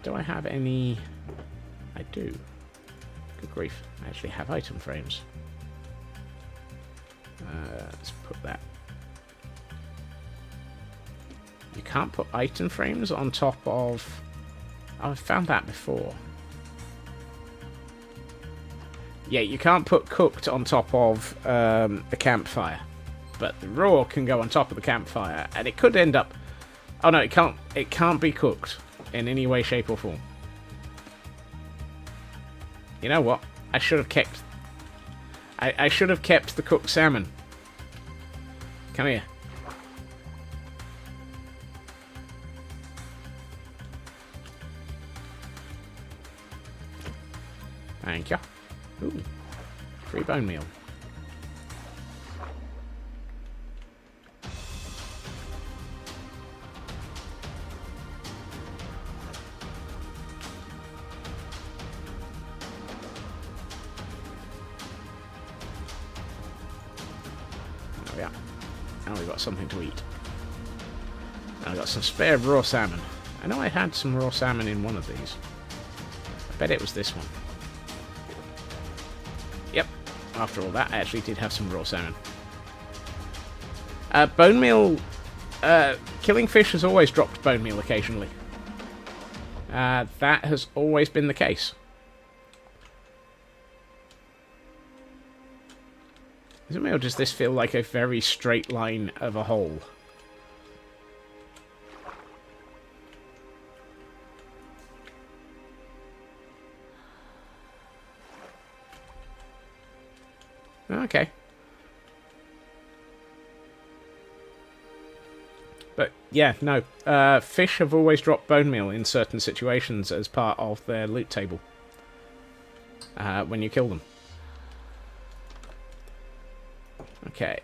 Do I have any... I do. Good grief. I actually have item frames. Let's put that. You can't put item frames on top of... Oh, I've found that before. Yeah, you can't put cooked on top of the campfire. But the raw can go on top of the campfire. And it could end up... Oh no, it can't. It can't be cooked in any way, shape or form. You know what? I should have kept... I should have kept the cooked salmon. Come here. Thank you. Ooh. Free bone meal. There we are. Now we've got something to eat. Now I've got some spare raw salmon. I know I had some raw salmon in one of these. I bet it was this one. Yep. After all that, I actually did have some raw salmon. Bone meal... killing fish has always dropped bone meal occasionally. That has always been the case. Is it me, or does this feel like a very straight line of a hole? Okay. But, yeah, no. Fish have always dropped bone meal in certain situations as part of their loot table. When you kill them. Okay.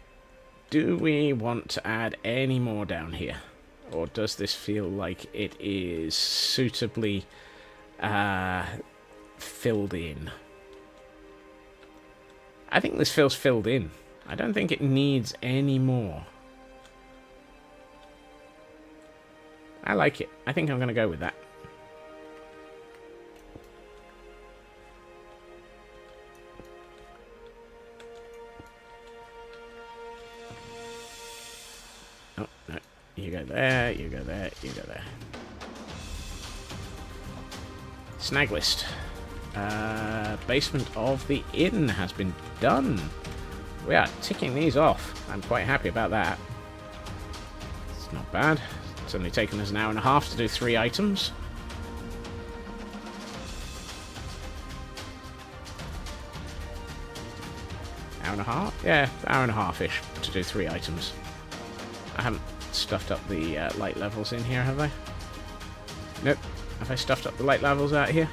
Do we want to add any more down here? Or does this feel like it is suitably filled in? I think this feels filled in. I don't think it needs any more. I like it. I think I'm going to go with that. Oh, no. You go there, you go there, you go there. Snaglist. Basement of the inn has been done. We are ticking these off. I'm quite happy about that. It's not bad. It's only taken us an hour and a half to do 3 items. and a half? Yeah, hour and a half-ish to do 3 items. I haven't stuffed up the light levels in here, have I? Nope. Have I stuffed up the light levels out here?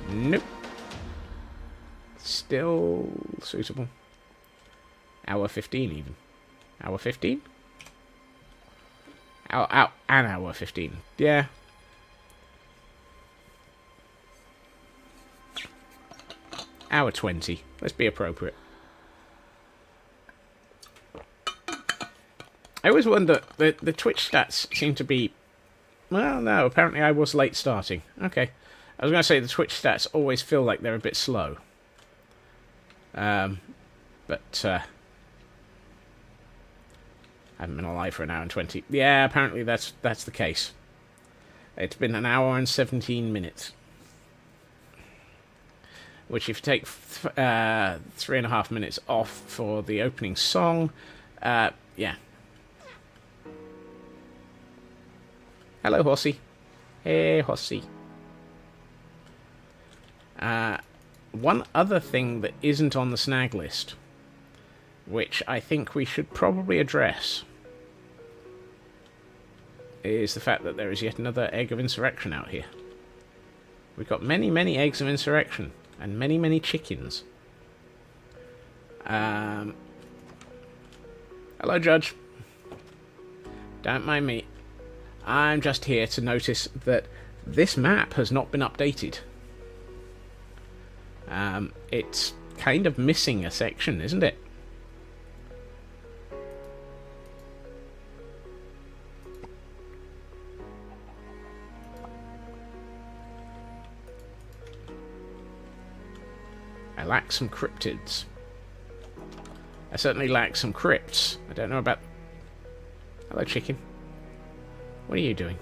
Nope. Still suitable. Hour 15 even. Hour 15? An hour 15. Yeah. Hour 20. Let's be appropriate. I always wonder, the Twitch stats seem to be... Well, no, apparently I was late starting. Okay. I was going to say the Twitch stats always feel like they're a bit slow. But I haven't been alive for an hour and 20. Yeah, apparently that's the case. It's been an hour and 17 minutes. Which, if you take 3.5 minutes off for the opening song, yeah. Hello, Horsey. Hey, Horsey. One other thing that isn't on the snag list, which I think we should probably address, is the fact that there is yet another egg of insurrection out here. We've got many, many eggs of insurrection, and many, many chickens. Hello, Judge. Don't mind me. I'm just here to notice that this map has not been updated. It's kind of missing a section, isn't it? I lack some cryptids. I certainly lack some crypts. I don't know about... Hello, chicken. What are you doing?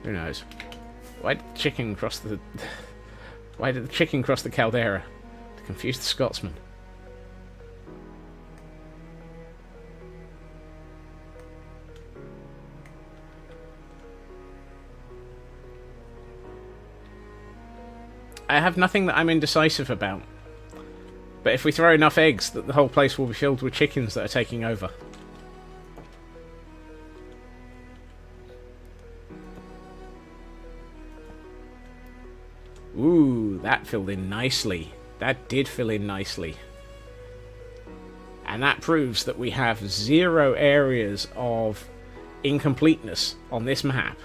Who knows? Why did the chicken cross the... Why did the chicken cross the caldera? To confuse the Scotsman. I have nothing that I'm indecisive about. But if we throw enough eggs, that the whole place will be filled with chickens that are taking over. Ooh, that filled in nicely. That did fill in nicely. And that proves that we have 0 areas of incompleteness on this map.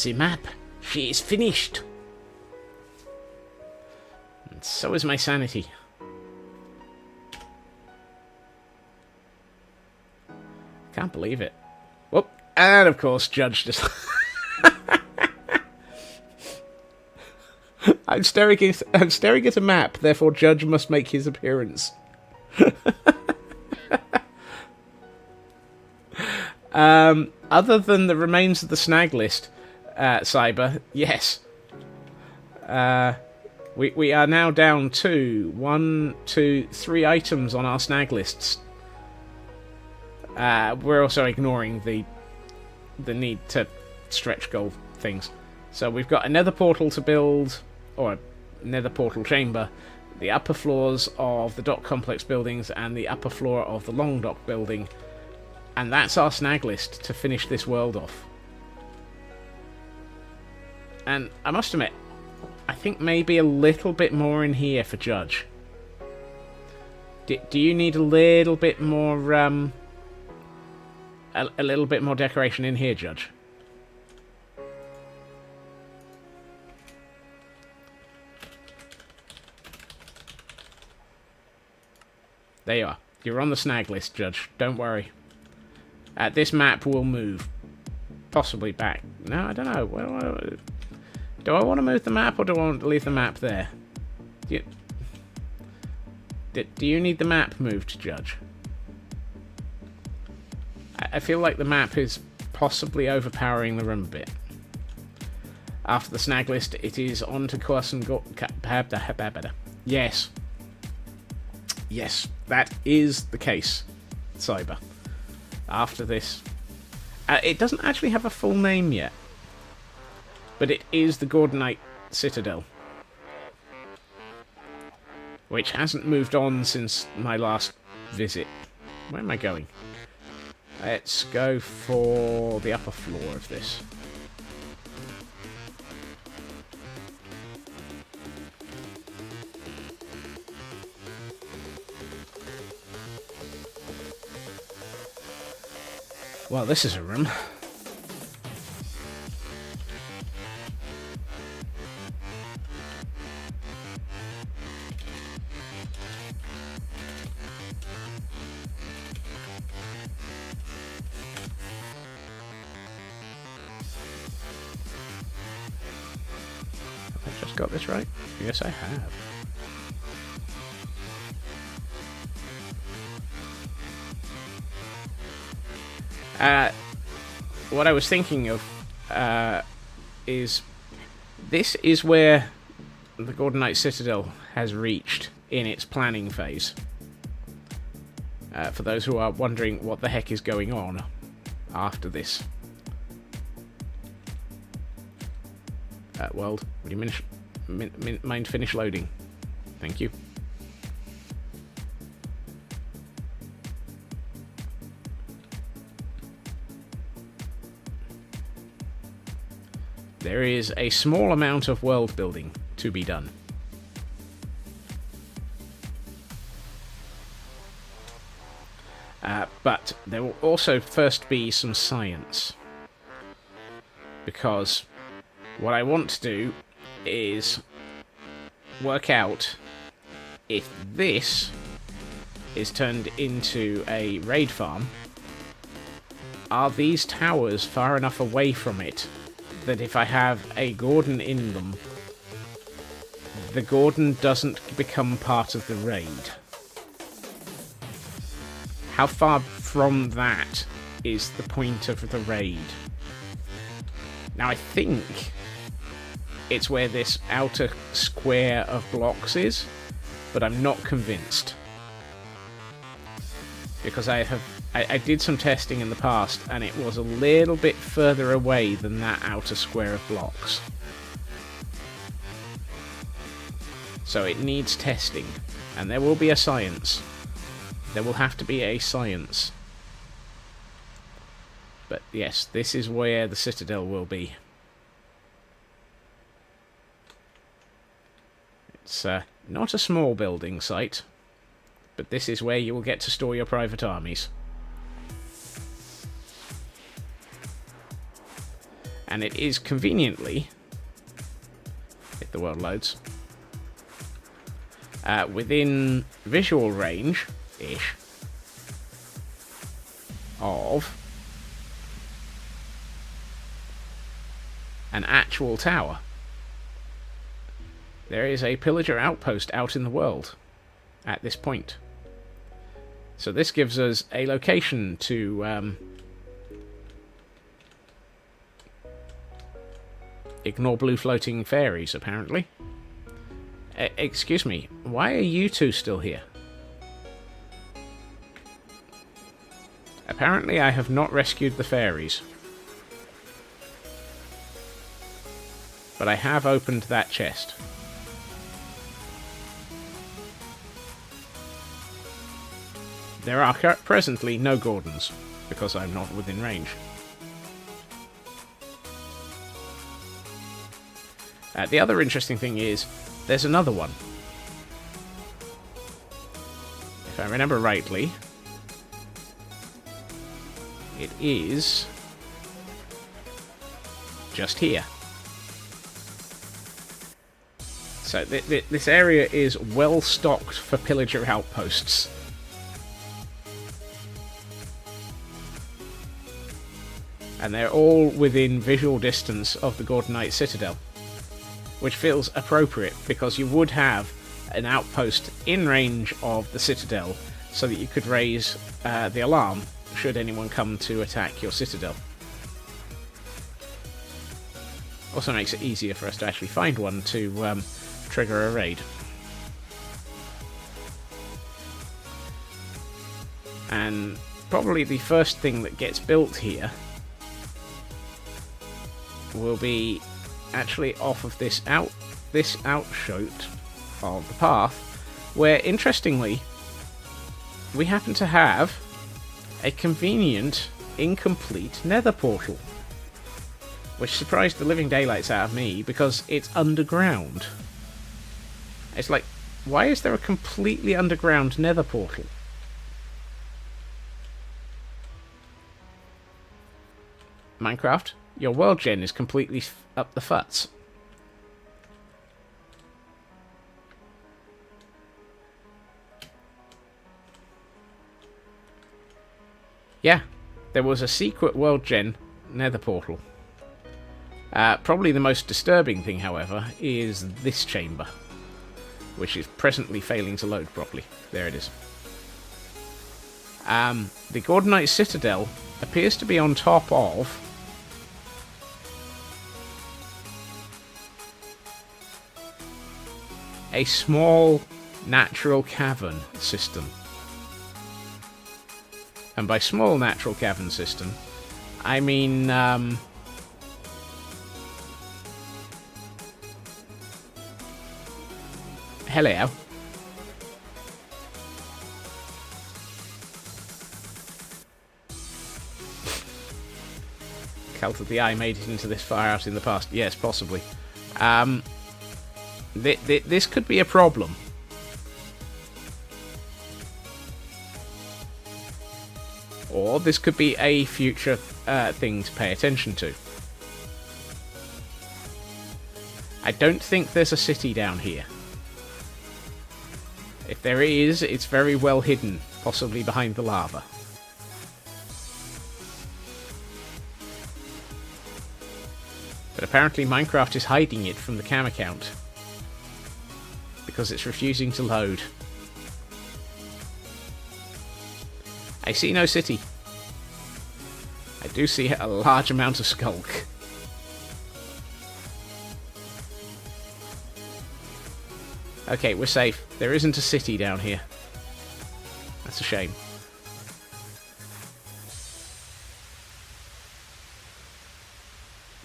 The map, she is finished. And so is my sanity. Can't believe it. Whoop. And of course, Judge just... I'm staring at a map, therefore Judge must make his appearance. Other than the remains of the snag list, Cyber, yes. We are now down to 3 items on our snag lists. We're also ignoring the need to stretch goal things. So we've got a nether portal to build, or a nether portal chamber, the upper floors of the dock complex buildings, and the upper floor of the long dock building. And that's our snag list to finish this world off. And I must admit, I think maybe a little bit more in here for Judge. Do you need a little bit more, a little bit more decoration in here, Judge? There you are. You're on the snag list, Judge. Don't worry. This map will move. Possibly back. No, I don't know. Well, do I want to move the map, or do I want to leave the map there? Do you need the map moved, Judge? I feel like the map is possibly overpowering the room a bit. After the snag list, it is on to course and go... Yes. Yes, that is the case, Cyber. After this... it doesn't actually have a full name yet. But it is the Gordonite Citadel, which hasn't moved on since my last visit. Where am I going? Let's go for the upper floor of this. Well, this is a room. I've just got this right? Yes, I have. What I was thinking of is this is where the Gordonite Citadel has reached in its planning phase. For those who are wondering what the heck is going on after this. World, would you mind finish loading? Thank you. There is a small amount of world building to be done. But there will also first be some science. Because what I want to do is work out if this is turned into a raid farm, are these towers far enough away from it that if I have a Gordon in them, the Gordon doesn't become part of the raid? How far from that is the point of the raid? Now, I think it's where this outer square of blocks is, but I'm not convinced. Because I did some testing in the past, and it was a little bit further away than that outer square of blocks. So it needs testing, and there will be a science. There will have to be a science. But yes, this is where the Citadel will be. It's not a small building site, but this is where you will get to store your private armies. And it is conveniently, if the world loads, within visual range-ish of an actual tower. There is a pillager outpost out in the world at this point. So this gives us a location to ignore blue floating fairies, apparently. Excuse me, why are you two still here? Apparently I have not rescued the fairies. But I have opened that chest. There are presently no Gordons, because I'm not within range. The other interesting thing is, there's another one. If I remember rightly, it is just here. So this area is well stocked for pillager outposts. And they're all within visual distance of the Gordonite Citadel, which feels appropriate because you would have an outpost in range of the Citadel so that you could raise the alarm should anyone come to attack your Citadel. Also makes it easier for us to actually find one to trigger a raid. And probably the first thing that gets built here will be actually off of this outshoot of the path, where interestingly we happen to have a convenient, incomplete nether portal, which surprised the living daylights out of me because it's underground. It's like, why is there a completely underground nether portal? Minecraft, your world gen is completely up the futs. Yeah, there was a secret world gen nether portal. Probably the most disturbing thing, however, is this chamber, which is presently failing to load properly. There it is. The Gordonite Citadel appears to be on top of a small natural cavern system. And by small natural cavern system, I mean hello. Cult of the Eye made it into this far out in the past. Yes, possibly. This could be a problem. Or this could be a future thing to pay attention to. I don't think there's a city down here. If there is, it's very well hidden, possibly behind the lava. But apparently Minecraft is hiding it from the cam account, because it's refusing to load. I see no city. I do see a large amount of skulk. Okay, we're safe. There isn't a city down here. That's a shame.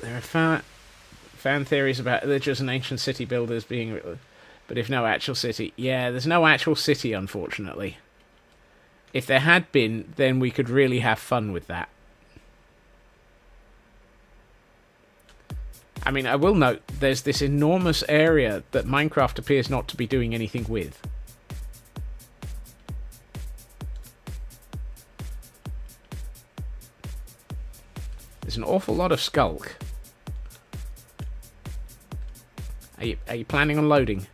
There are fan theories about they're just an ancient city builders being... But if no actual city... Yeah, there's no actual city, unfortunately. If there had been, then we could really have fun with that. I mean, I will note, there's this enormous area that Minecraft appears not to be doing anything with. There's an awful lot of skulk. Are you planning on loading?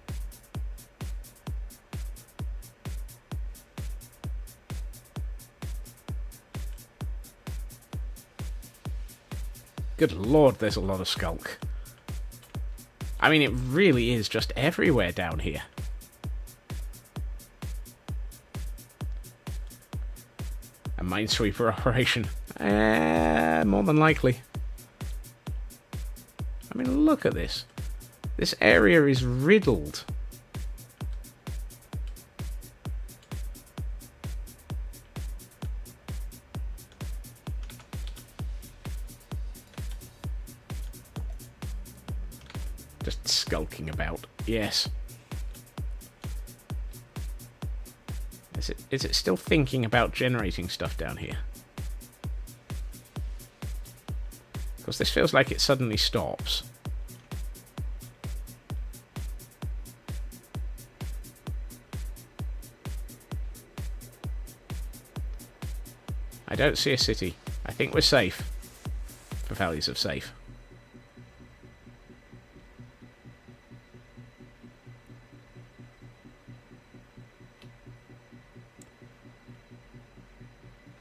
Good lord, there's a lot of skulk. I mean, it really is just everywhere down here. A minesweeper operation. More than likely. I mean, look at this. This area is riddled. Just skulking about. Yes. Is it still thinking about generating stuff down here? Because this feels like it suddenly stops. I don't see a city. I think we're safe. For values of safe.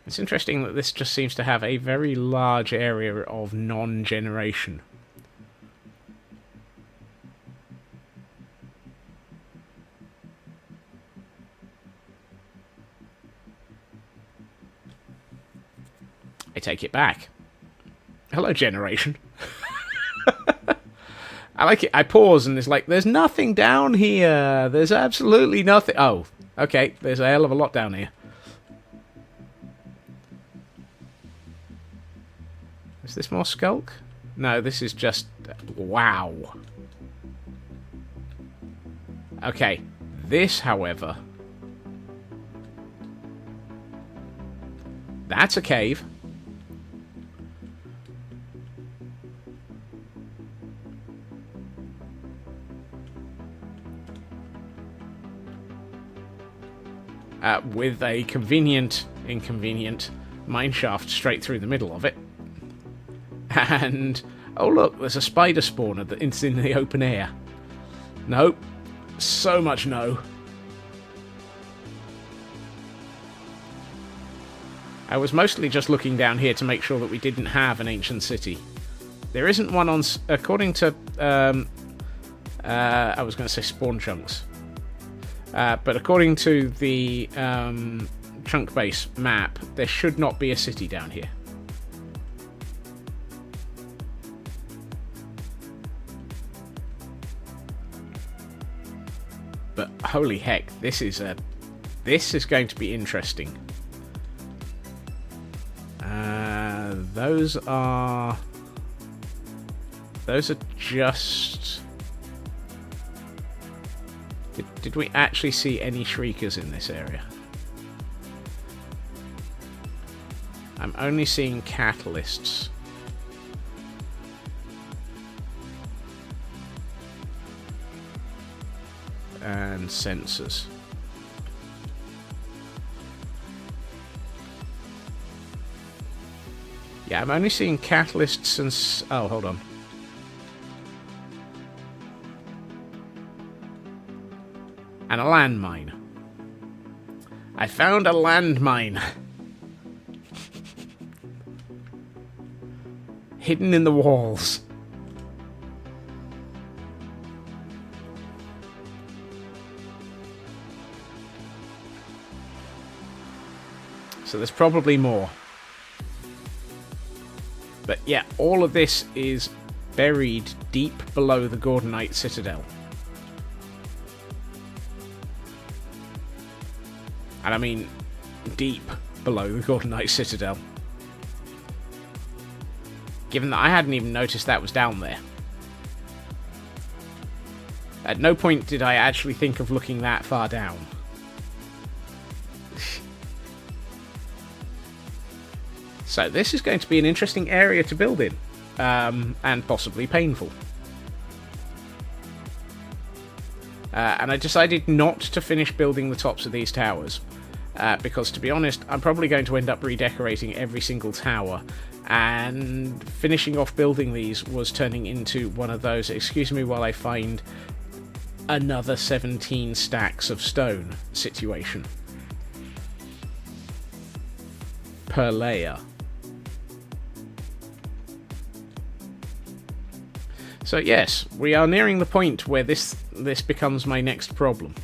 It's interesting that this just seems to have a very large area of non-generation. I take it back. Hello, generation. I like it. I pause and it's like, there's nothing down here. There's absolutely nothing. Oh, okay. There's a hell of a lot down here. Is this more skulk? No, this is just... Wow. Okay. This, however... That's a cave. With a inconvenient mineshaft straight through the middle of it. And, oh look, there's a spider spawner that's in the open air. Nope. So much no. I was mostly just looking down here to make sure that we didn't have an ancient city. There isn't one on... According to... I was going to say spawn chunks. But according to the chunk base map, there should not be a city down here. But holy heck, this is going to be interesting. Those are just... Did we actually see any shriekers in this area? I'm only seeing catalysts. And sensors. Yeah, I'm only seeing catalysts and... Oh, hold on. And a landmine. I found a landmine. Hidden in the walls. So there's probably more. But yeah, all of this is buried deep below the Gordonite Citadel. And I mean deep below the Gordonite Citadel. Given that I hadn't even noticed that was down there. At no point did I actually think of looking that far down. So this is going to be an interesting area to build in. And possibly painful. And I decided not to finish building the tops of these towers. Because, to be honest, I'm probably going to end up redecorating every single tower. And finishing off building these was turning into one of those, excuse me while I find another 17 stacks of stone situation. Per layer. So yes, we are nearing the point where this becomes my next problem.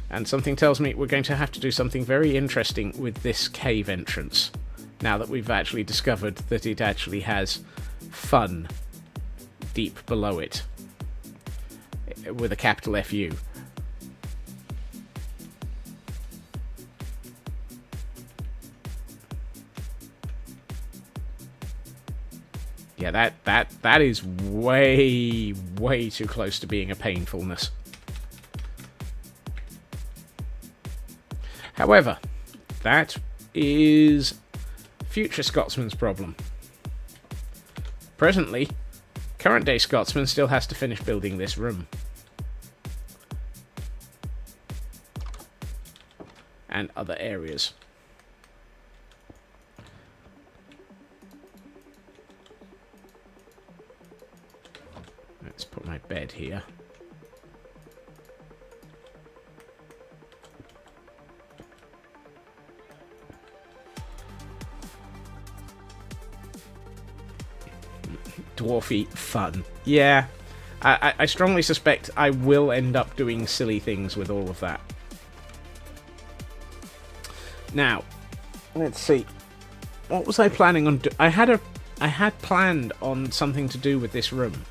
And something tells me we're going to have to do something very interesting with this cave entrance. Now that we've actually discovered that it actually has fun deep below it. With a capital FU. Yeah, that is way too close to being a painfulness. However, that is future Scotsman's problem. Presently, current day Scotsman still has to finish building this room. And other areas. Let's put my bed here. Dwarfy fun. Yeah, I strongly suspect I will end up doing silly things with all of that. Now, let's see. What was I planning on I had planned on something to do with this room.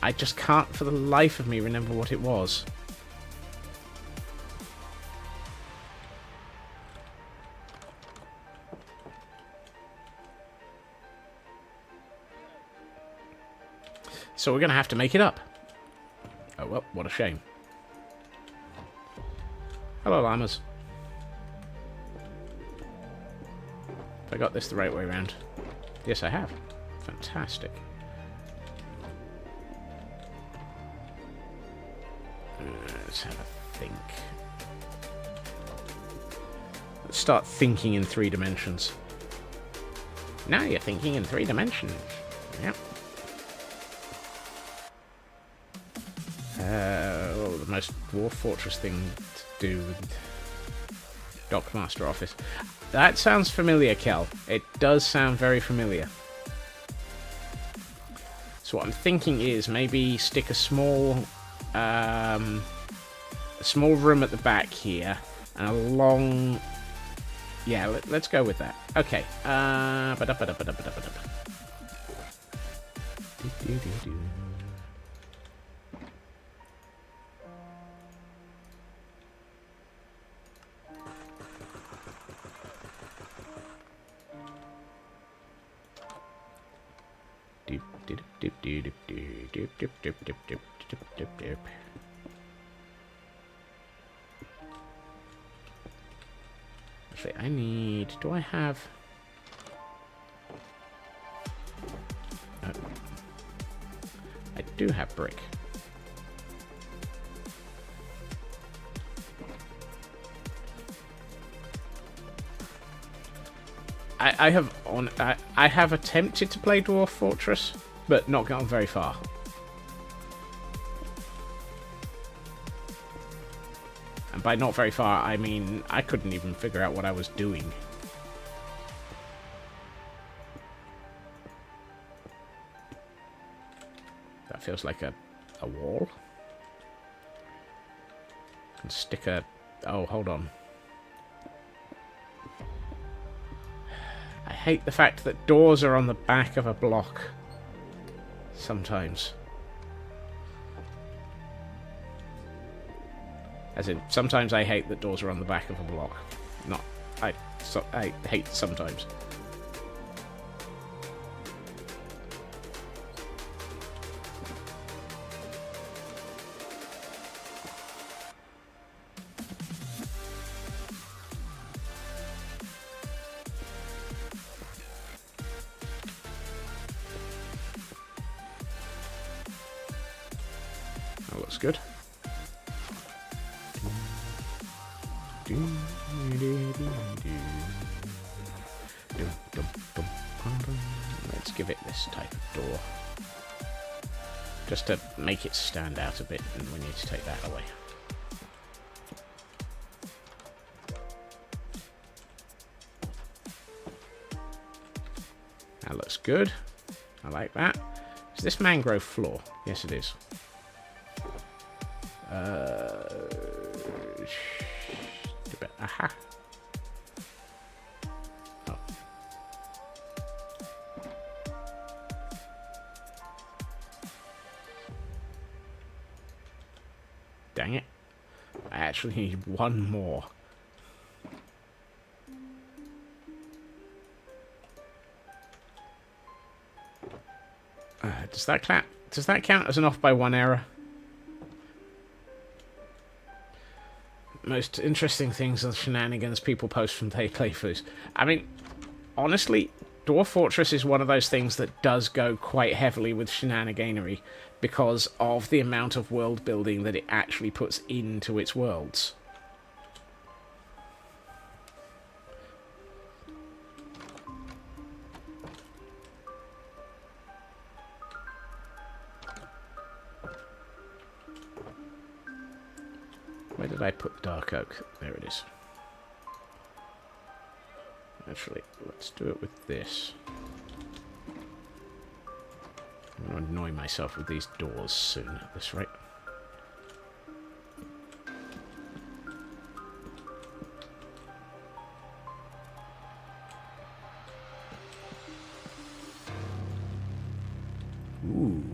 I just can't for the life of me remember what it was. So we're going to have to make it up. Oh, well, what a shame. Hello, llamas. Have I got this the right way around? Yes, I have. Fantastic. Let's have a think. Let's start thinking in 3 dimensions. Now you're thinking in 3 dimensions. Yep. Oh, the most Dwarf Fortress thing to do with Dockmaster Office. That sounds familiar, Kel. It does sound very familiar. So what I'm thinking is maybe stick a small room at the back here and a long. Yeah, let's go with that. Okay. Actually, I need... Do I have... I do have brick. I have attempted to play Dwarf Fortress, but not gone very far. And by not very far, I mean I couldn't even figure out what I was doing. That feels like a wall. I can stick a... Oh, hold on. I hate the fact that doors are on the back of a block. Sometimes. As in, sometimes I hate that doors are on the back of a block. Not... I hate sometimes. That looks good. Let's give it this type of door. Just to make it stand out a bit, and we need to take that away. That looks good. I like that. Is this mangrove floor? Yes, it is. Aha. Oh. Dang it. I actually need one more. Does that count as an off by 1 error? Most interesting things are the shenanigans people post from their playthroughs. I mean, honestly, Dwarf Fortress is one of those things that does go quite heavily with shenaniganery because of the amount of world building that it actually puts into its worlds. Where did I put the dark oak? There it is. Actually, let's do it with this. I'm going to annoy myself with these doors soon at this rate. Ooh.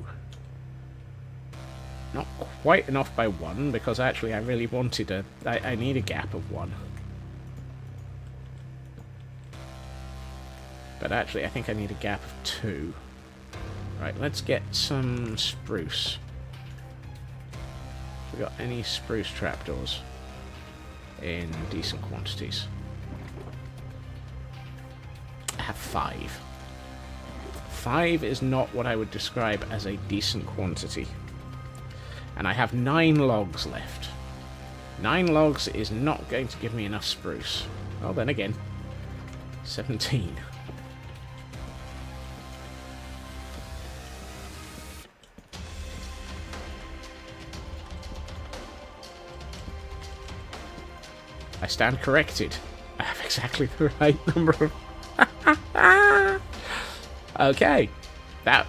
Not quite enough by 1, because actually I really wanted a... I need a gap of 1. But actually I think I need a gap of 2. Right, let's get some spruce. We got any spruce trapdoors in decent quantities? I have 5. 5 is not what I would describe as a decent quantity. And I have 9 logs left. 9 logs is not going to give me enough spruce. Well, then again, 17. I stand corrected. I have exactly the right number of... Okay. That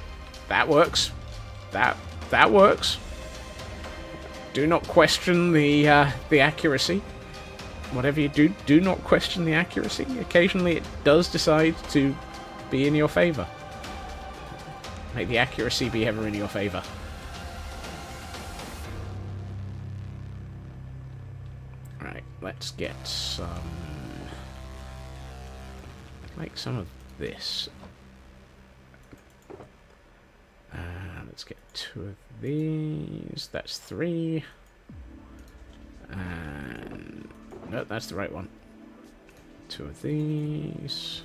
works. That works. Do not question the accuracy. Whatever you do, do not question the accuracy. Occasionally it does decide to be in your favour. Make the accuracy be ever in your favour. Right, let's get some... Make some of this. Let's get 2 of these. That's 3. And... No, that's the right one. 2 of these.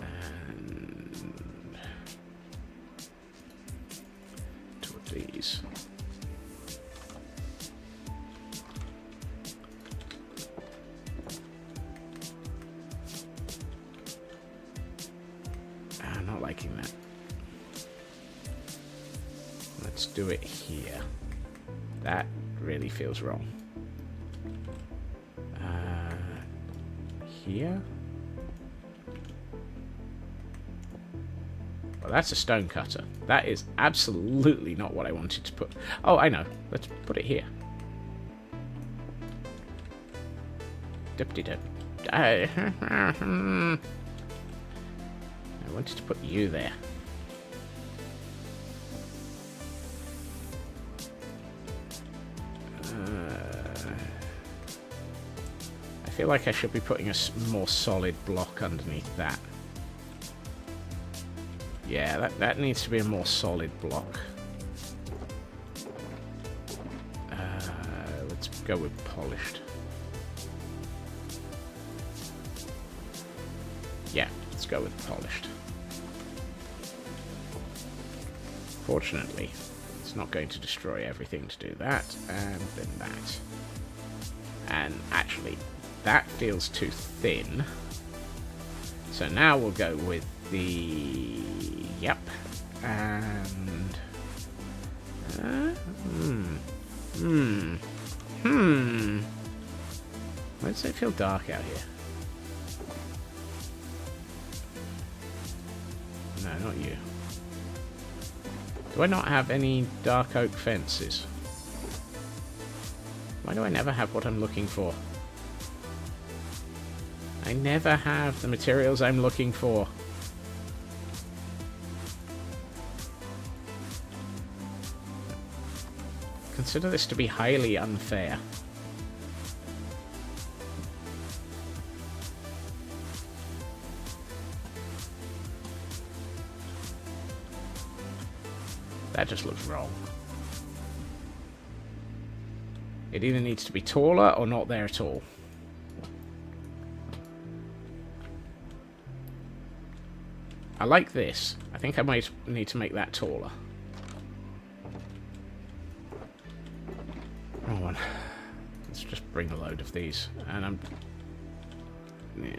And... 2 of these. I'm not liking that. Let's do it here. That really feels wrong. Here? Well, that's a stone cutter. That is absolutely not what I wanted to put. Oh, I know. Let's put it here. Dip-de-dip. I wanted to put you there. I feel like I should be putting a more solid block underneath that. Yeah, that needs to be a more solid block. Let's go with polished. Yeah, let's go with polished. Fortunately, it's not going to destroy everything to do that, and then that. And actually, that feels too thin. So now we'll go with the... Yep. And... Why does it feel dark out here? No, not you. Do I not have any dark oak fences? Why do I never have what I'm looking for? I never have the materials I'm looking for. Consider this to be highly unfair. That just looks wrong. It either needs to be taller or not there at all. I like this. I think I might need to make that taller. Wrong one. Let's just bring a load of these. And yeah.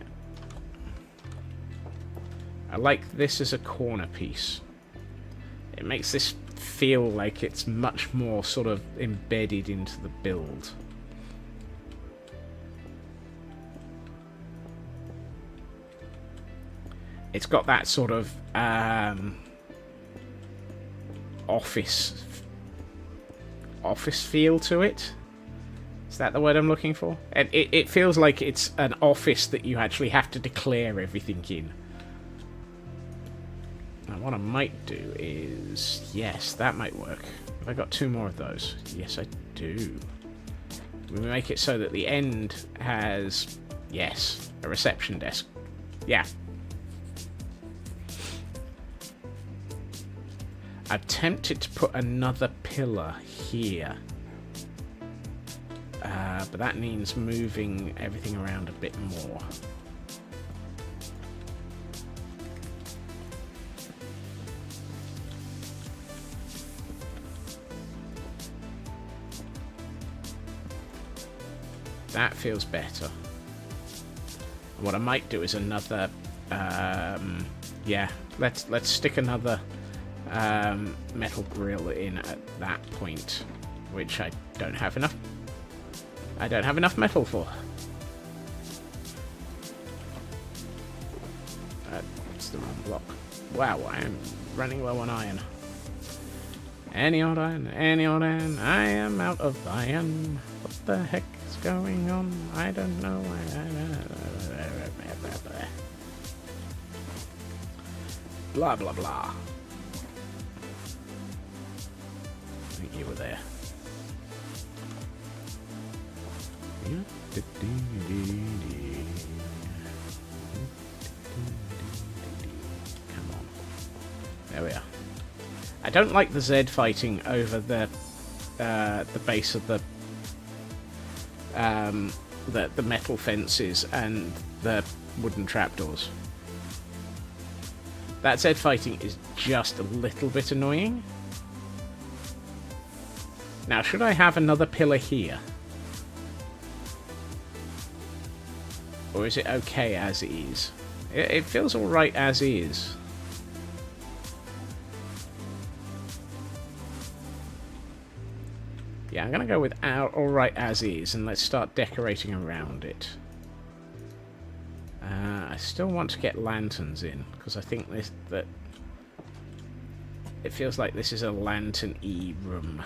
I like this as a corner piece. It makes this feel like it's much more sort of embedded into the build. It's got that sort of office feel to it. Is that the word I'm looking for? And it feels like it's an office that you actually have to declare everything in. Now what I might do is... Yes, that might work. Have I got 2 more of those? Yes, I do. We make it so that the end has... Yes, a reception desk. Yeah. I'm tempted to put another pillar here. But that means moving everything around a bit more. That feels better. What I might do is another... yeah, let's stick another metal grill in at that point, which I don't have enough metal for. That's the wrong block. Wow, I am running low on iron. Any old iron, I am out of iron. What the heck is going on? I don't know. Blah, blah, blah. I think you were there. Come on. There we are. I don't like the Z fighting over the base of the metal fences and the wooden trapdoors. That Z fighting is just a little bit annoying. Now, should I have another pillar here? Or is it okay as is? It feels alright as is. Yeah, I'm going to go with alright as is, and let's start decorating around it. I still want to get lanterns in, because I think that it feels like this is a lantern-y room.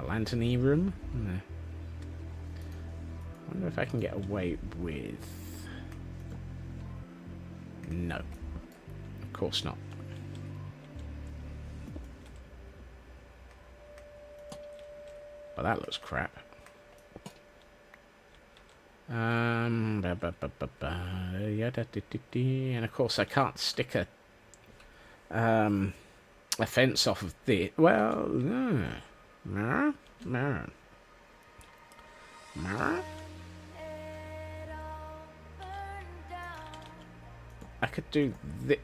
A lantern-y room? No. I wonder if I can get away with... No. Of course not. Well, that looks crap. And of course I can't stick a fence off of the... Well, no. I could do this.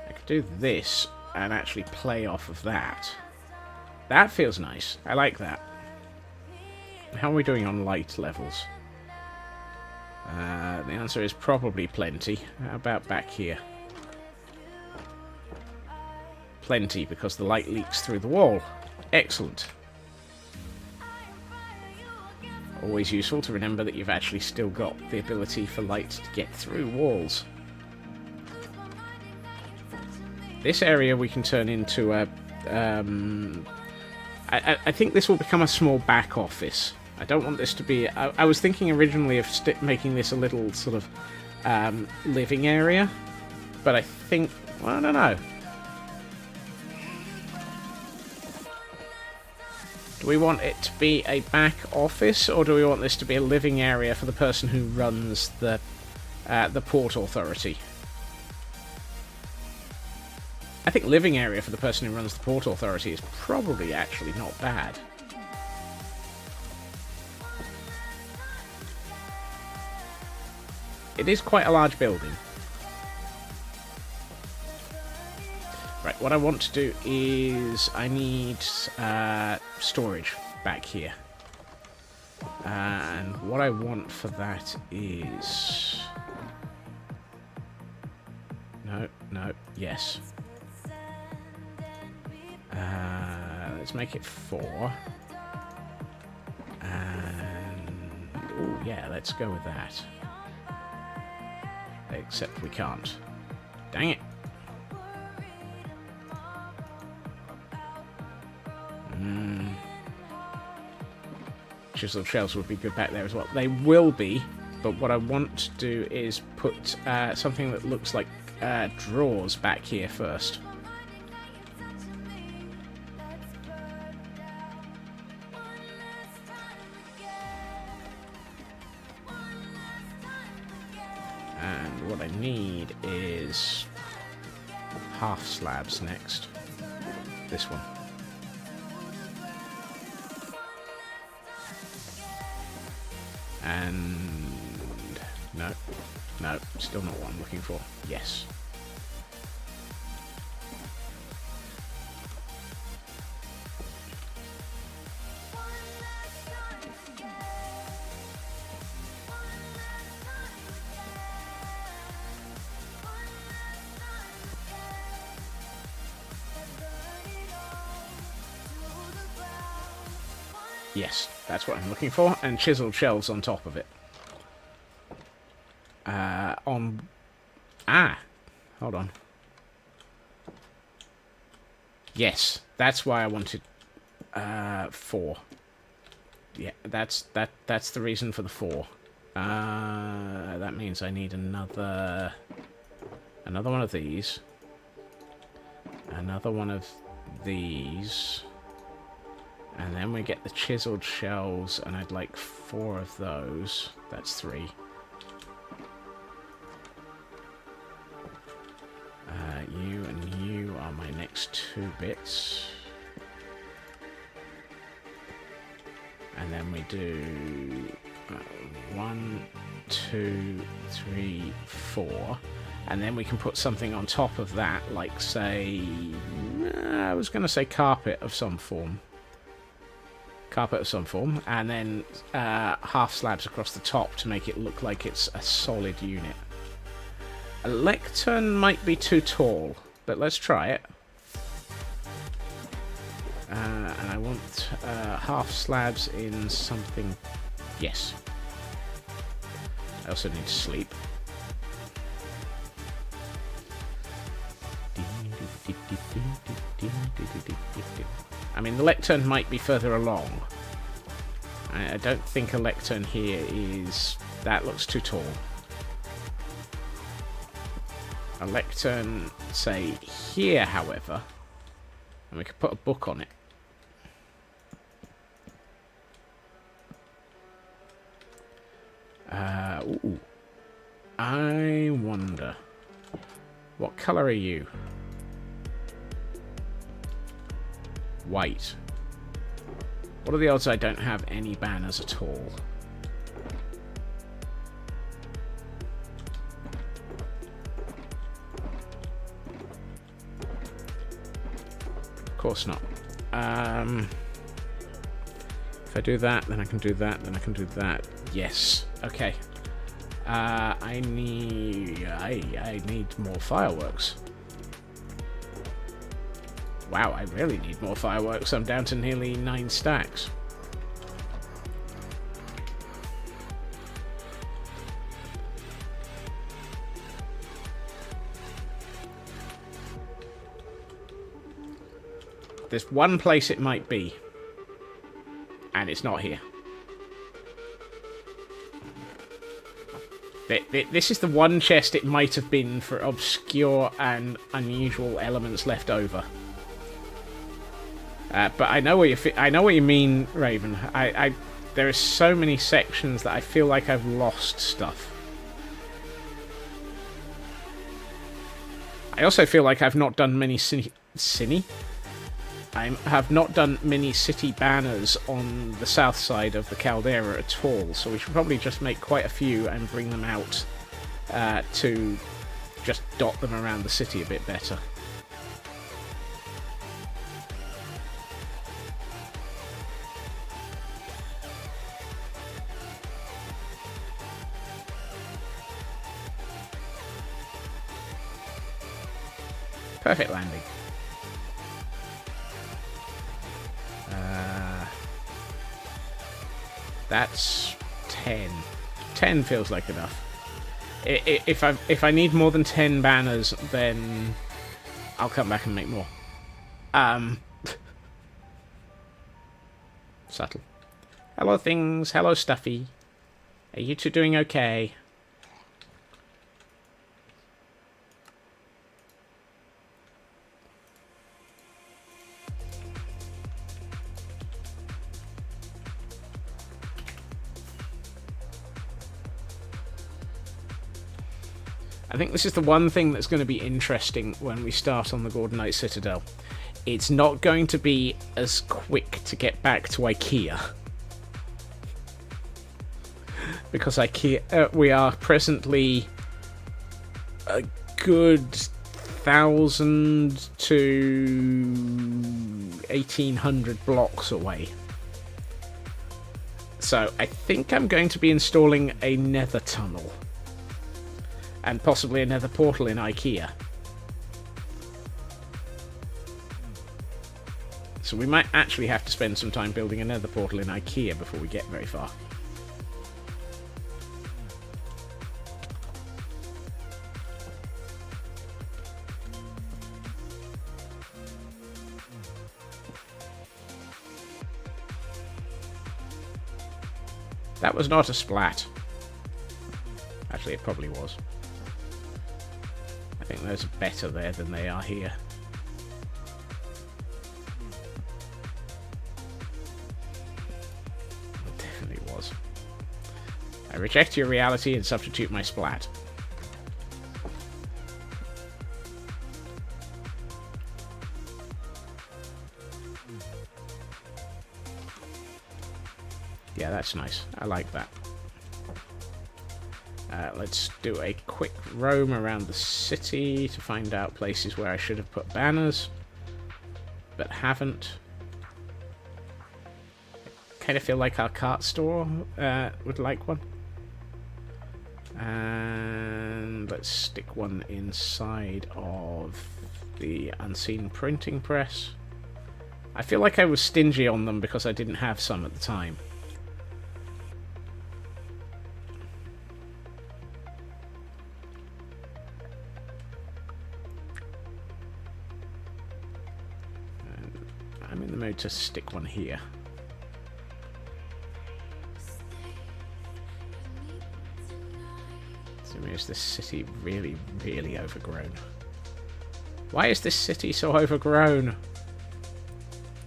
I could do this and actually play off of that. That feels nice. I like that. How are we doing on light levels? The answer is probably plenty. How about back here? Plenty, because the light leaks through the wall. Excellent. Always useful to remember that you've actually still got the ability for light to get through walls. This area we can turn into a... I think this will become a small back office. I don't want this to be... I was thinking originally of making this a little sort of living area, but I think... Well, I don't know. Do we want it to be a back office, or do we want this to be a living area for the person who runs the Port Authority? I think living area for the person who runs the Port Authority is probably actually not bad. It is quite a large building. Right, what I want to do is I need storage back here. And what I want for that is... No, yes. Let's make it 4. And... oh, yeah, let's go with that. Except we can't. Dang it. Chiseled shells would be good back there as well. They will be, but what I want to do is put something that looks like drawers back here first. And what I need is half slabs next. This one. And no, still not what I'm looking for. Yes. Yes, that's what I'm looking for, and chiseled shelves on top of it. Hold on. Yes, that's why I wanted 4. Yeah, that's the reason for the 4. That means I need another one of these, another one of these. And then we get the chiseled shells, and I'd like 4 of those. That's 3. You and you are my next 2 bits. And then we do 1, 2, 3, 4. And then we can put something on top of that, like, say... I was going to say carpet of some form. And then half slabs across the top to make it look like it's a solid unit. A lectern might be too tall, but let's try it. And I want half slabs in something... Yes. I also need to sleep. I mean, the lectern might be further along. I don't think a lectern here is... That looks too tall. A lectern, say, here, however, and we could put a book on it. Ooh. I wonder... What colour are you? White. What are the odds I don't have any banners at all? Of course not. If I do that, then I can do that, then I can do that. Yes. Okay. I need more fireworks. Wow, I really need more fireworks. I'm down to nearly 9 stacks. There's one place it might be, and it's not here. This is the one chest it might have been for obscure and unusual elements left over. But I know what you mean, Raven. There are so many sections that I feel like I've lost stuff. I also feel like I've not done many I have not done many city banners on the south side of the caldera at all, so we should probably just make quite a few and bring them out to just dot them around the city a bit better. Perfect landing. That's 10. 10 feels like enough. If I need more than 10 banners, then I'll come back and make more. Subtle. Hello things. Hello Stuffy. Are you two doing okay? I think this is the one thing that's going to be interesting when we start on the Gordonite Citadel. It's not going to be as quick to get back to IKEA. Because IKEA, we are presently a good 1,000 to 1,800 blocks away. So I think I'm going to be installing a nether tunnel. And possibly a nether portal in IKEA. So we might actually have to spend some time building a nether portal in IKEA before we get very far. That was not a splat. Actually, it probably was. I think those are better there than they are here. It definitely was. I reject your reality and substitute my splat. Yeah, that's nice. I like that. Let's do a quick roam around the city to find out places where I should have put banners, but haven't. Kind of feel like our cart store would like one. And let's stick one inside of the unseen printing press. I feel like I was stingy on them because I didn't have some at the time. I'm in the mood to stick one here. So is this city really, really overgrown? Why is this city so overgrown?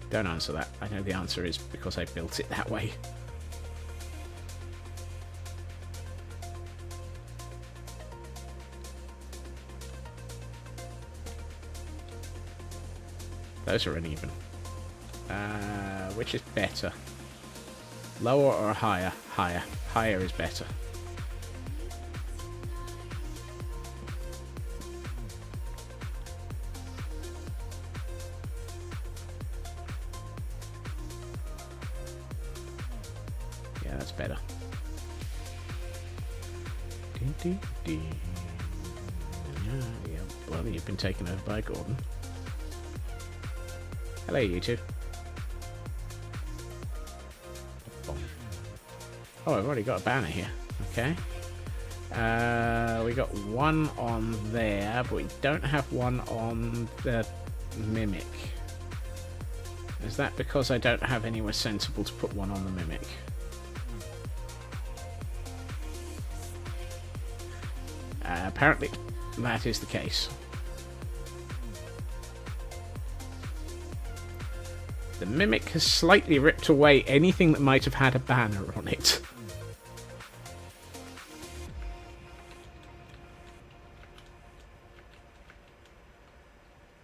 Don't answer that. I know the answer is because I built it that way. Those are uneven. Which is better? Lower or higher? Higher. Higher is better. Yeah, that's better. Yeah, well, you've been taken over by Gordon. Hello, you two. Oh, I've already got a banner here. Okay. We got one on there, but we don't have one on the Mimic. Is that because I don't have anywhere sensible to put one on the Mimic? Apparently, that is the case. The Mimic has slightly ripped away anything that might have had a banner on it.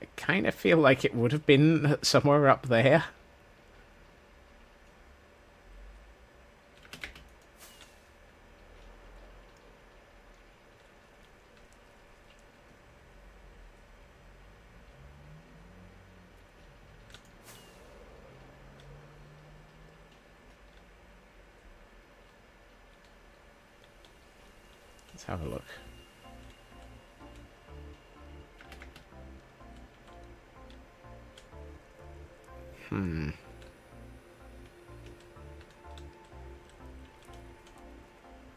I kind of feel like it would have been somewhere up there. Let's have a look.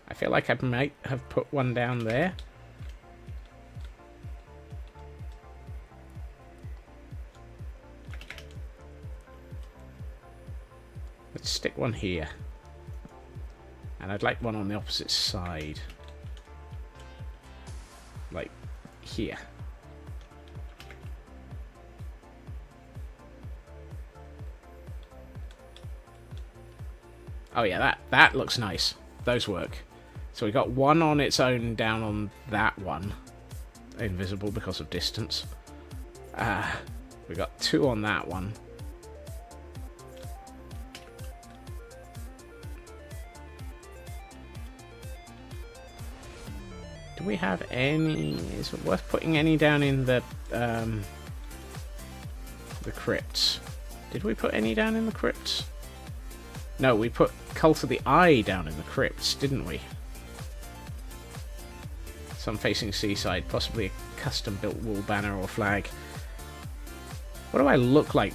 I feel like I might have put one down there. Let's stick one here. And I'd like one on the opposite side. Like here. Oh yeah, that looks nice. Those work. So we got one on its own down on that one. invisible because of distance. We got 2 on that one. Do we have any? Is it worth putting any down in the crypts? Did we put any down in the crypts? No, we put Cult of the Eye down in the crypts, didn't we? Some facing seaside, possibly a custom-built wall banner or flag. What do I look like?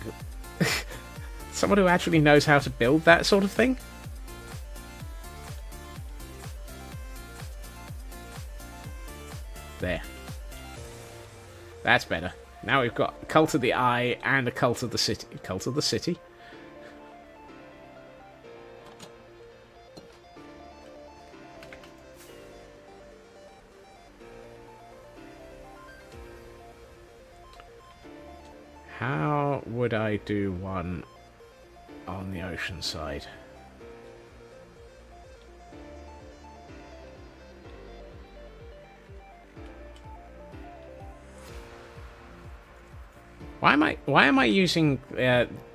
Someone who actually knows how to build that sort of thing? There. That's better. Now we've got Cult of the Eye and a Cult of the City. Cult of the City? How would I do one on the ocean side? Why am I using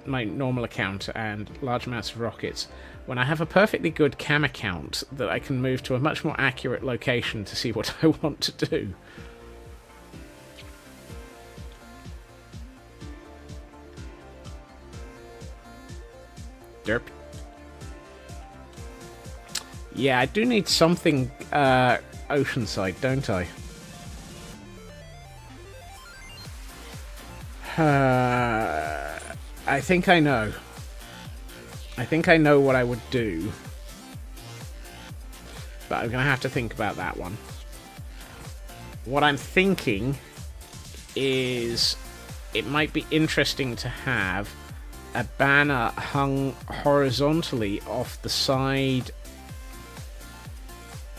my normal account and large amounts of rockets when I have a perfectly good cam account that I can move to a much more accurate location to see what I want to do? Derp. Yeah, I do need something oceanside, don't I? I think I know. I think I know what I would do. But I'm going to have to think about that one. What I'm thinking is it might be interesting to have a banner hung horizontally off the side,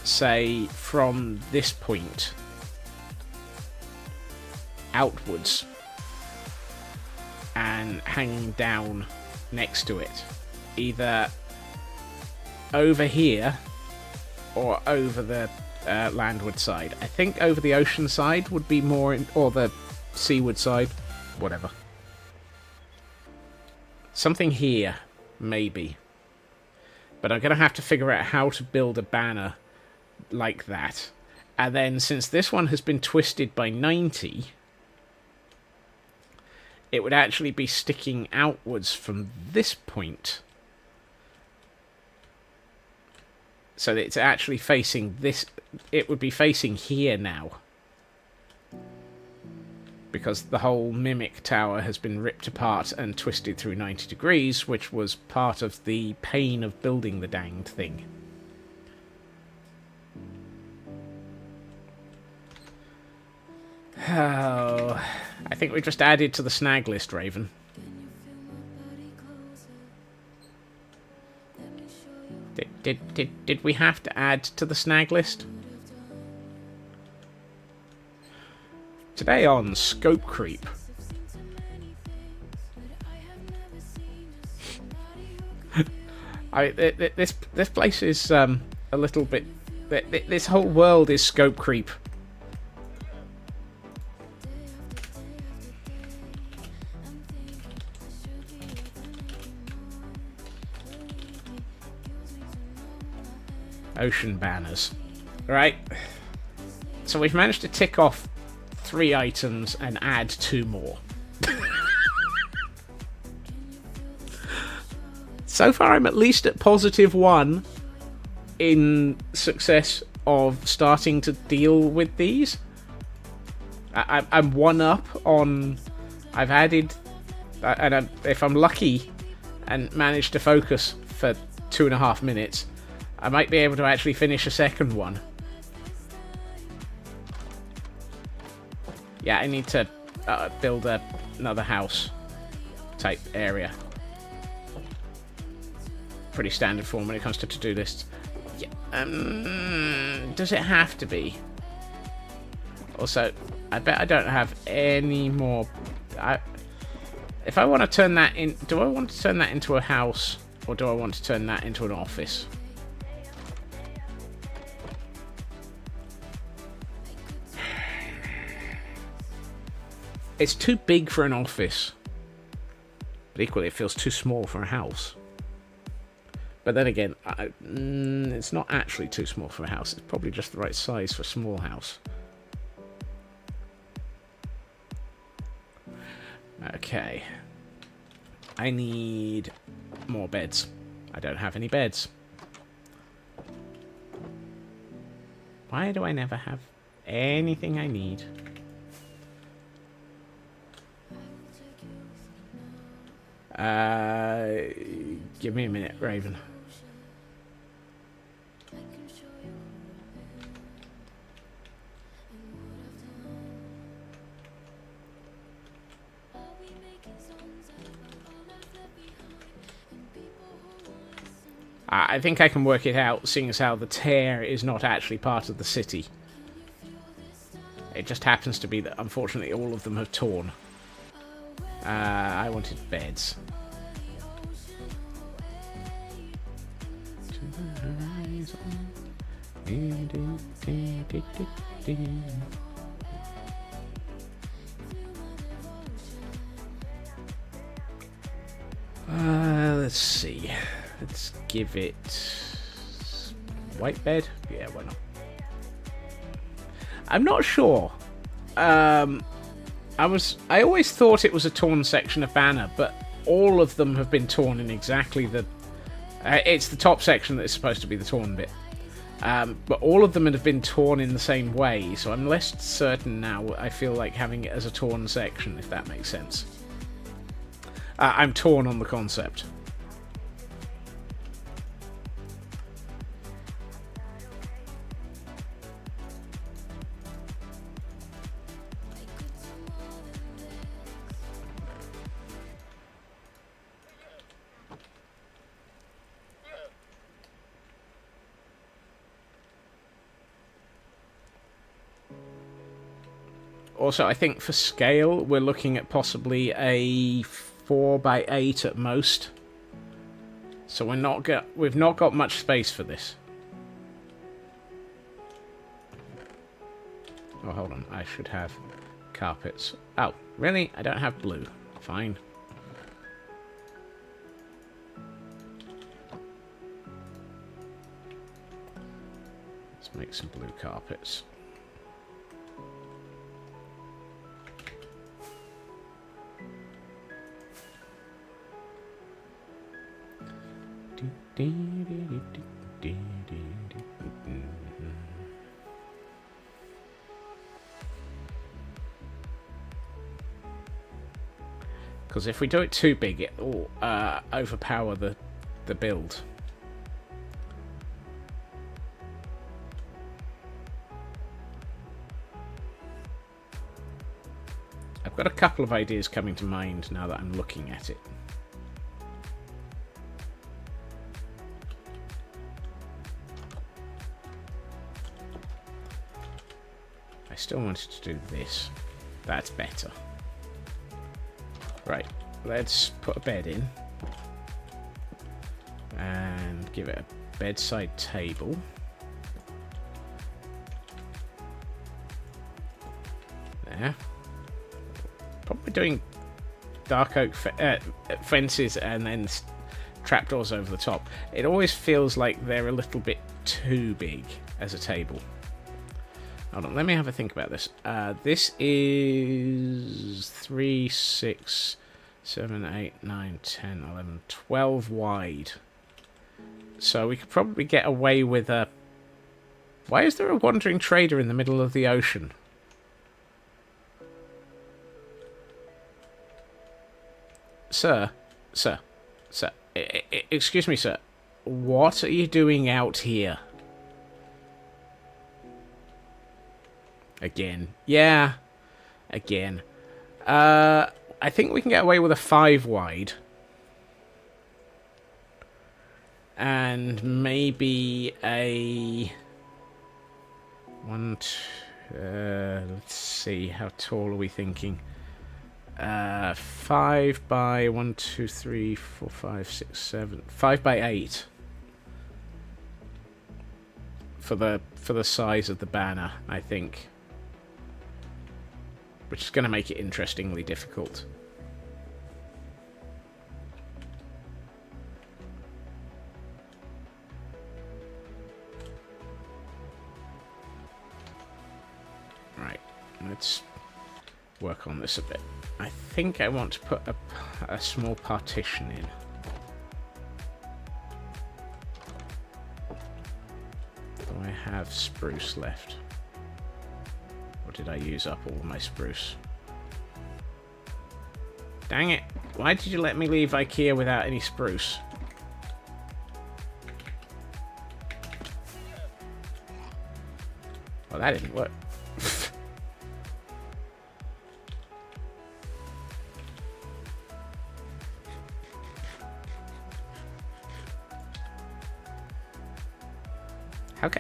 say from this point outwards, and hanging down next to it, either over here or over the landward side. I think over the ocean side would be more, or the seaward side, whatever. Something here, maybe. But I'm going to have to figure out how to build a banner like that. And then, since this one has been twisted by 90, it would actually be sticking outwards from this point. So that it's actually facing this. It would be facing here now. Because the whole Mimic Tower has been ripped apart and twisted through 90 degrees, which was part of the pain of building the danged thing. Oh, I think we just added to the snag list, Raven. Did we have to add to the snag list? Today on Scope Creep. This place is a little bit. This whole world is Scope Creep. Ocean banners. Right. So we've managed to tick off 3 items and add 2 more. So far I'm at least at +1 in success of starting to deal with these. I'm 1 up on... I've added... and if I'm lucky and manage to focus for 2.5 minutes, I might be able to actually finish a second one. Yeah, I need to build another house type area. Pretty standard form when it comes to to-do lists. Yeah, does it have to be? Also, I bet I don't have any more... if I want to turn that in... Do I want to turn that into a house? Or do I want to turn that into an office? It's too big for an office. But equally, it feels too small for a house. But then again, it's not actually too small for a house. It's probably just the right size for a small house. Okay. I need more beds. I don't have any beds. Why do I never have anything I need? Give me a minute, Raven. I think I can work it out, seeing as how the tear is not actually part of the city. It just happens to be that, unfortunately, all of them have torn. I wanted beds. Let's see. Let's give it white bed. Yeah, why not? I'm not sure. I always thought it was a torn section of banner, but all of them have been torn in exactly the. It's the top section that is supposed to be the torn bit. But all of them have been torn in the same way, so I'm less certain now. I feel like having it as a torn section, if that makes sense. I'm torn on the concept. Also, I think for scale, we're looking at possibly a 4x8 at most. So we've not got much space for this. Oh, hold on. I should have carpets. Oh, really? I don't have blue. Fine. Let's make some blue carpets. Because if we do it too big, it will overpower the build. I've got a couple of ideas coming to mind now that I'm looking at it. I still wanted to do this. That's better. Right, let's put a bed in. And give it a bedside table. There. Probably doing dark oak fences and then trapdoors over the top. It always feels like they're a little bit too big as a table. Hold on, let me have a think about this. This is 3, 6, 7, 8, 9, 10, 11, 12 wide. So we could probably get away with a... Why is there a wandering trader in the middle of the ocean? Sir, excuse me, sir. What are you doing out here? Again. Yeah. Again. I think we can get away with a 5 wide. And maybe a... let's see, how tall are we thinking? 5 by 1, 2, 3, 4, 5, 6, 7. 5 by 8. For the size of the banner, I think. which is going to make it interestingly difficult. Right, let's work on this a bit. I think I want to put a small partition in. Do I have spruce left? Or did I use up all my spruce? Dang it! Why did you let me leave IKEA without any spruce? Well, that didn't work.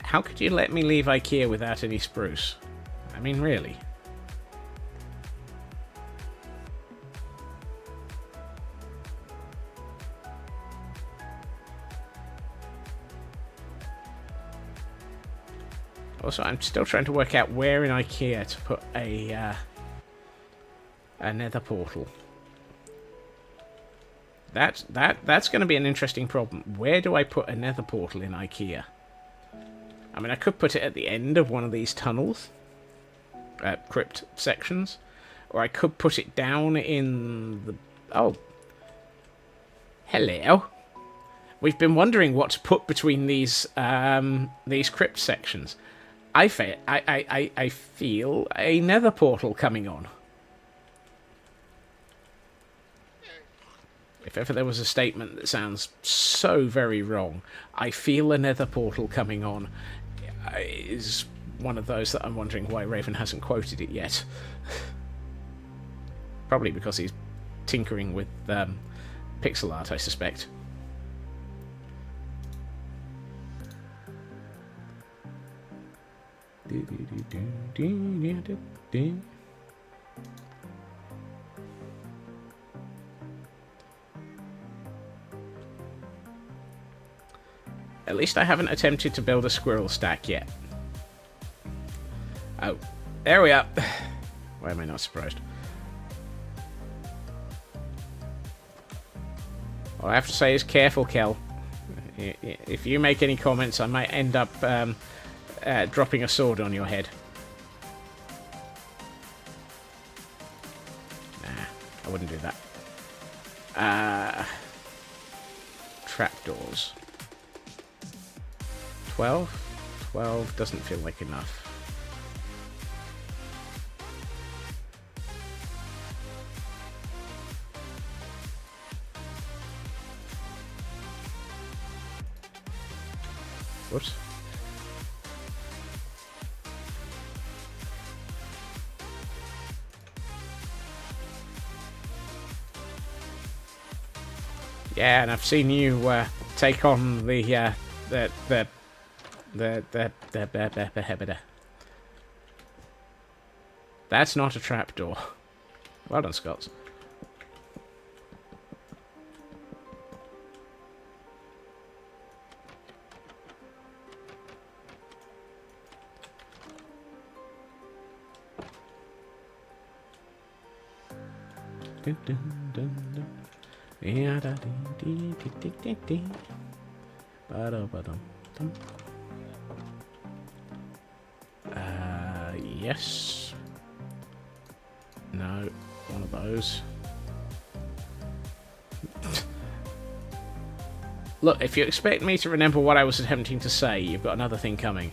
How could you let me leave IKEA without any spruce? I mean, really? Also, I'm still trying to work out where in IKEA to put a nether portal. That's going to be an interesting problem. Where do I put a nether portal in IKEA? I mean, I could put it at the end of one of these tunnels, crypt sections, or I could put it down in the... Oh. Hello. We've been wondering what to put between these crypt sections. I feel a nether portal coming on. If ever there was a statement that sounds so very wrong, I feel a nether portal coming on, is one of those that I'm wondering why Raven hasn't quoted it yet. Probably because he's tinkering with pixel art, I suspect. At least I haven't attempted to build a squirrel stack yet. Oh, there we are. Why am I not surprised? All I have to say is careful, Kel. If you make any comments, I might end up dropping a sword on your head. Nah, I wouldn't do that. Trapdoors. 12? 12 doesn't feel like enough. Whoops. Yeah, and I've seen you take on the That's not a trapdoor. Well done, Scots. Yes. No, one of those. Look, if you expect me to remember what I was attempting to say, you've got another thing coming.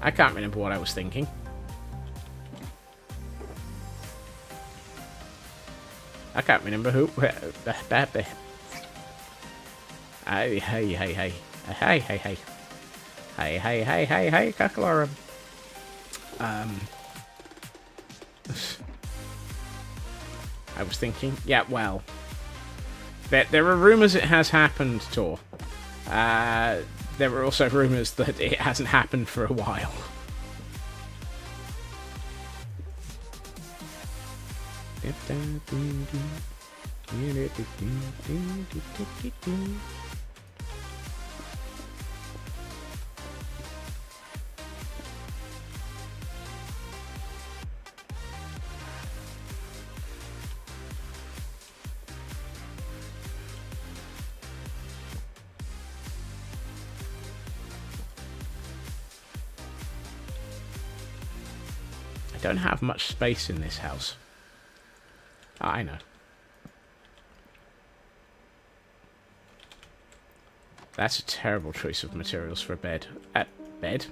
I can't remember what I was thinking. I can't remember who. Hey, hey, hey, hey. Hey, hey, hey. Hey, hey, hey, hey, hey, Cuckleorum. I was thinking, yeah, well, there are rumours it has happened, Tor. There are also rumours that it hasn't happened for a while. don't have much space in this house. Oh, I know. That's a terrible choice of materials for a bed. Bed?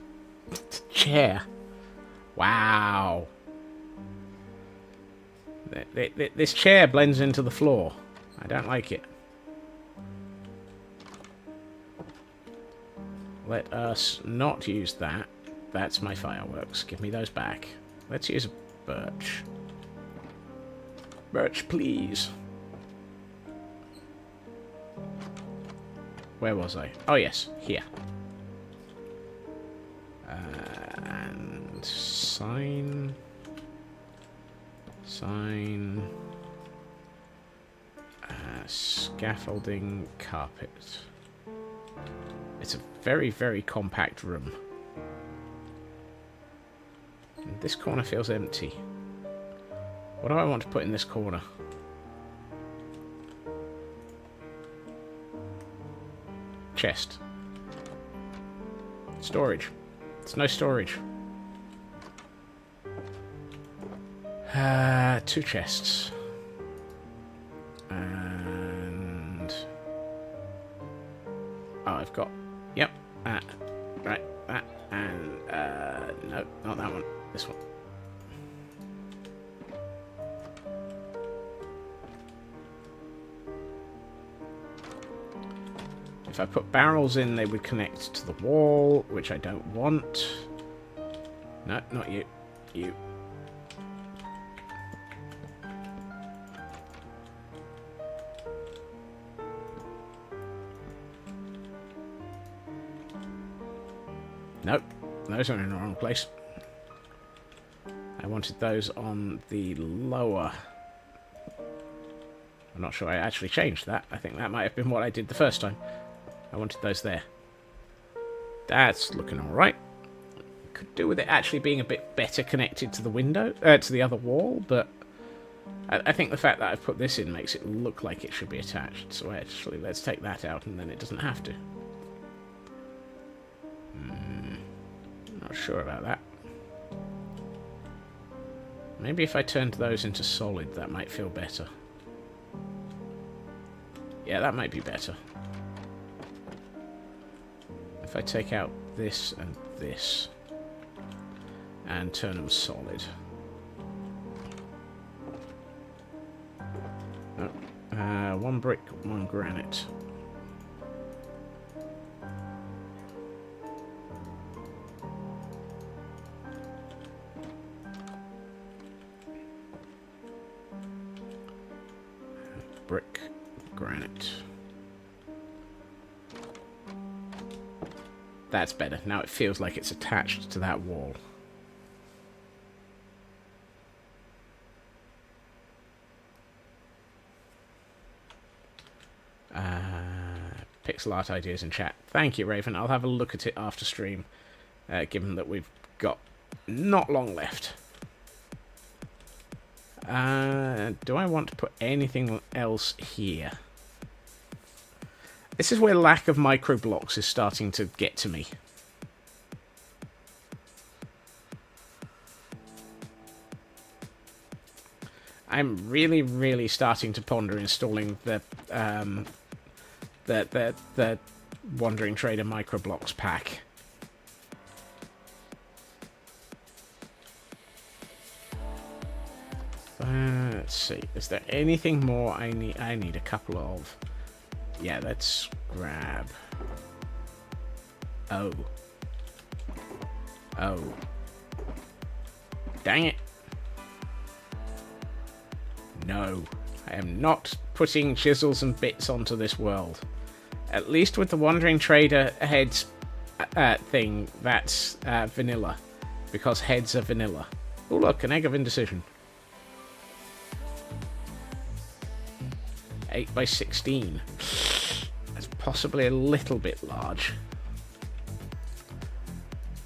Chair. Wow. This chair blends into the floor. I don't like it. Let us not use that. That's my fireworks. Give me those back. Let's use a birch. Birch, please. Where was I? Oh, yes. Here. And sign. Sign. Scaffolding, carpet. It's a very, very compact room. And this corner feels empty. What do I want to put in this corner? Chest. Storage. It's no storage. 2 chests. And... oh, I've got... yep. Right. That. And... no, not that one. This one. If I put barrels in, they would connect to the wall, which I don't want. No, not you. You. Nope, those are in the wrong place. I wanted those on the lower. I'm not sure I actually changed that. I think that might have been what I did the first time. I wanted those there. That's looking alright. Could do with it actually being a bit better connected to the window, to the other wall, but I think the fact that I've put this in makes it look like it should be attached. So actually, let's take that out and then it doesn't have to. Not sure about that. Maybe if I turned those into solid, that might feel better. Yeah, that might be better. If I take out this and this and turn them solid. Oh, 1 brick, 1 granite. Brick, granite. That's better. Now it feels like it's attached to that wall. Pixel art ideas in chat. Thank you, Raven. I'll have a look at it after stream, given that we've got not long left. Do I want to put anything else here? This is where lack of micro blocks is starting to get to me. I'm really, really starting to ponder installing the Wandering Trader micro blocks pack. Let's see. Is there anything more I need? I need a couple of. Yeah, let's grab. Oh. Oh. Dang it. No. I am not putting chisels and bits onto this world. At least with the Wandering Trader heads thing, that's vanilla. Because heads are vanilla. Oh look, an egg of indecision. 8 by 16. That's possibly a little bit large.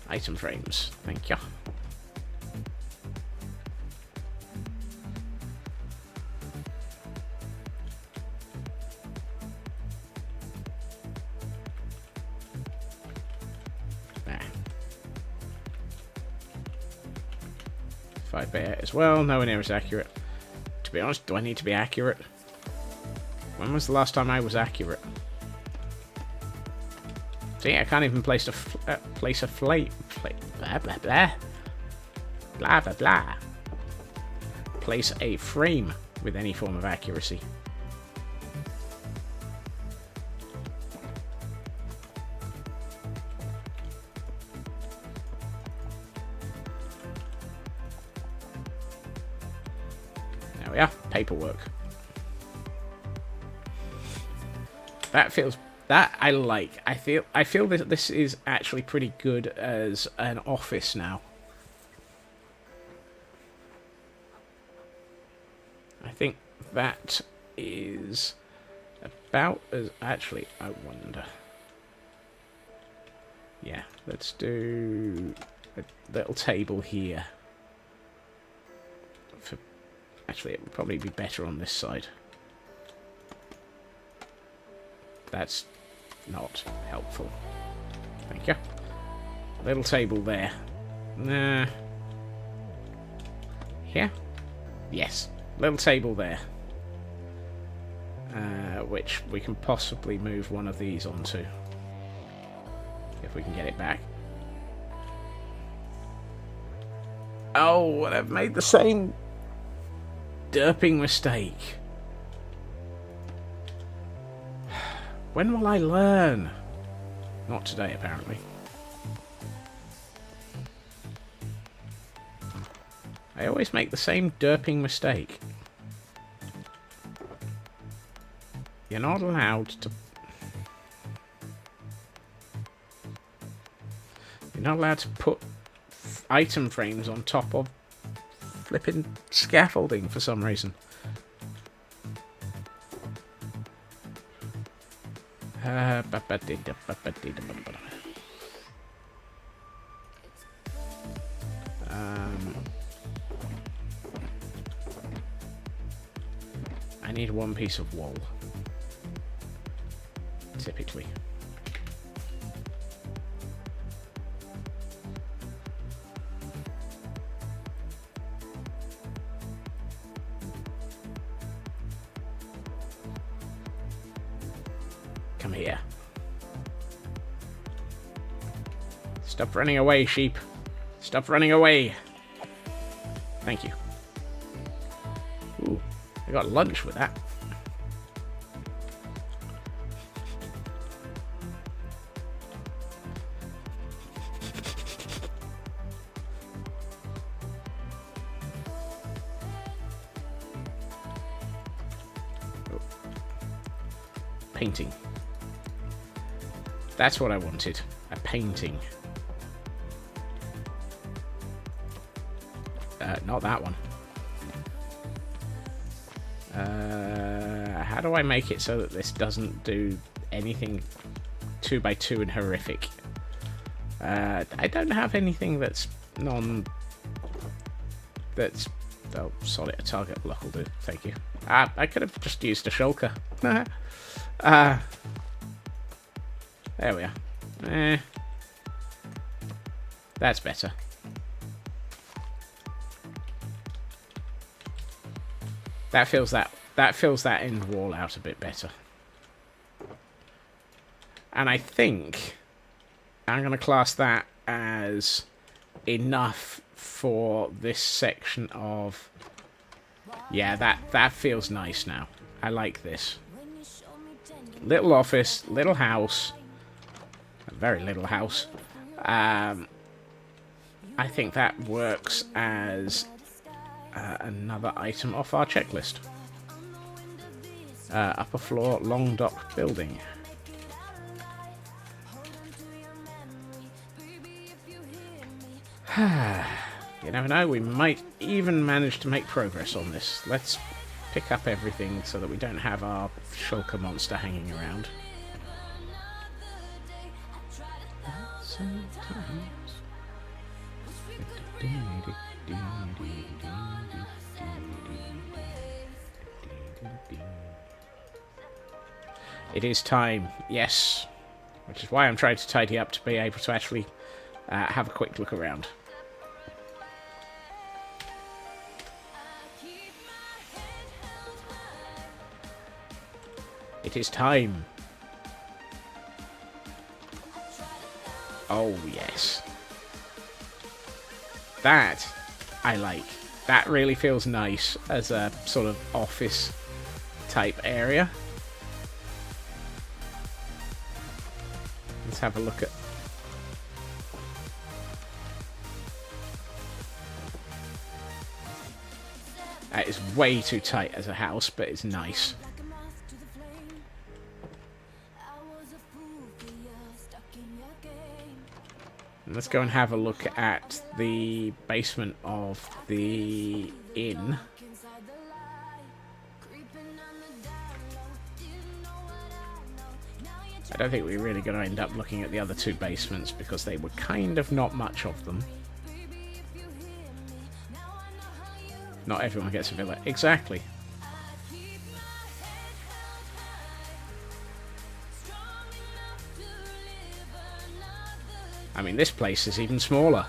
Item frames. Thank you. 5x8 as well. Nowhere near as accurate. To be honest, do I need to be accurate? When was the last time I was accurate? See, I can't even place a blah blah blah blah blah blah. Place a frame with any form of accuracy. There we are. Paperwork. That I like. I feel that this is actually pretty good as an office now. I think that is about as... Actually, I wonder. Yeah, let's do a little table here. Actually, it would probably be better on this side. That's not helpful. Thank you. Little table there. Nah. Here? Yes. Little table there. Which we can possibly move one of these onto. If we can get it back. Oh, and I've made the same derping mistake. When will I learn? Not today, apparently. I always make the same derping mistake. You're not allowed to... You're not allowed to put item frames on top of flipping scaffolding for some reason. I need one piece of wool. Typically. Come here. Stop running away, sheep. Stop running away. Thank you. Ooh, I got lunch with that. Oh. Painting. That's what I wanted. A painting. Not that one. How do I make it so that this doesn't do anything 2x2 and horrific? I don't have anything that's that's... Oh, solid. A target block will do. Thank you. I could have just used a shulker. There we are. That's better. That fills that end wall out a bit better. And I think I'm going to class that as enough for this section of... Yeah, that feels nice now. I like this. Little office, little house. A very little house. I think that works as another item off our checklist. Upper floor, long dock building. You never know, we might even manage to make progress on this. Let's pick up everything so that we don't have our shulker monster hanging around. It is time, yes. Which is why I'm trying to tidy up to be able to actually have a quick look around. It is time. Oh, yes. That I like. That really feels nice as a sort of office type area. Let's have a look at... That is way too tight as a house, but it's nice. And let's go and have a look at the basement of the inn. I don't think we're really going to end up looking at the other two basements because they were kind of not much of them. Not everyone gets a villa. Exactly. I mean, this place is even smaller.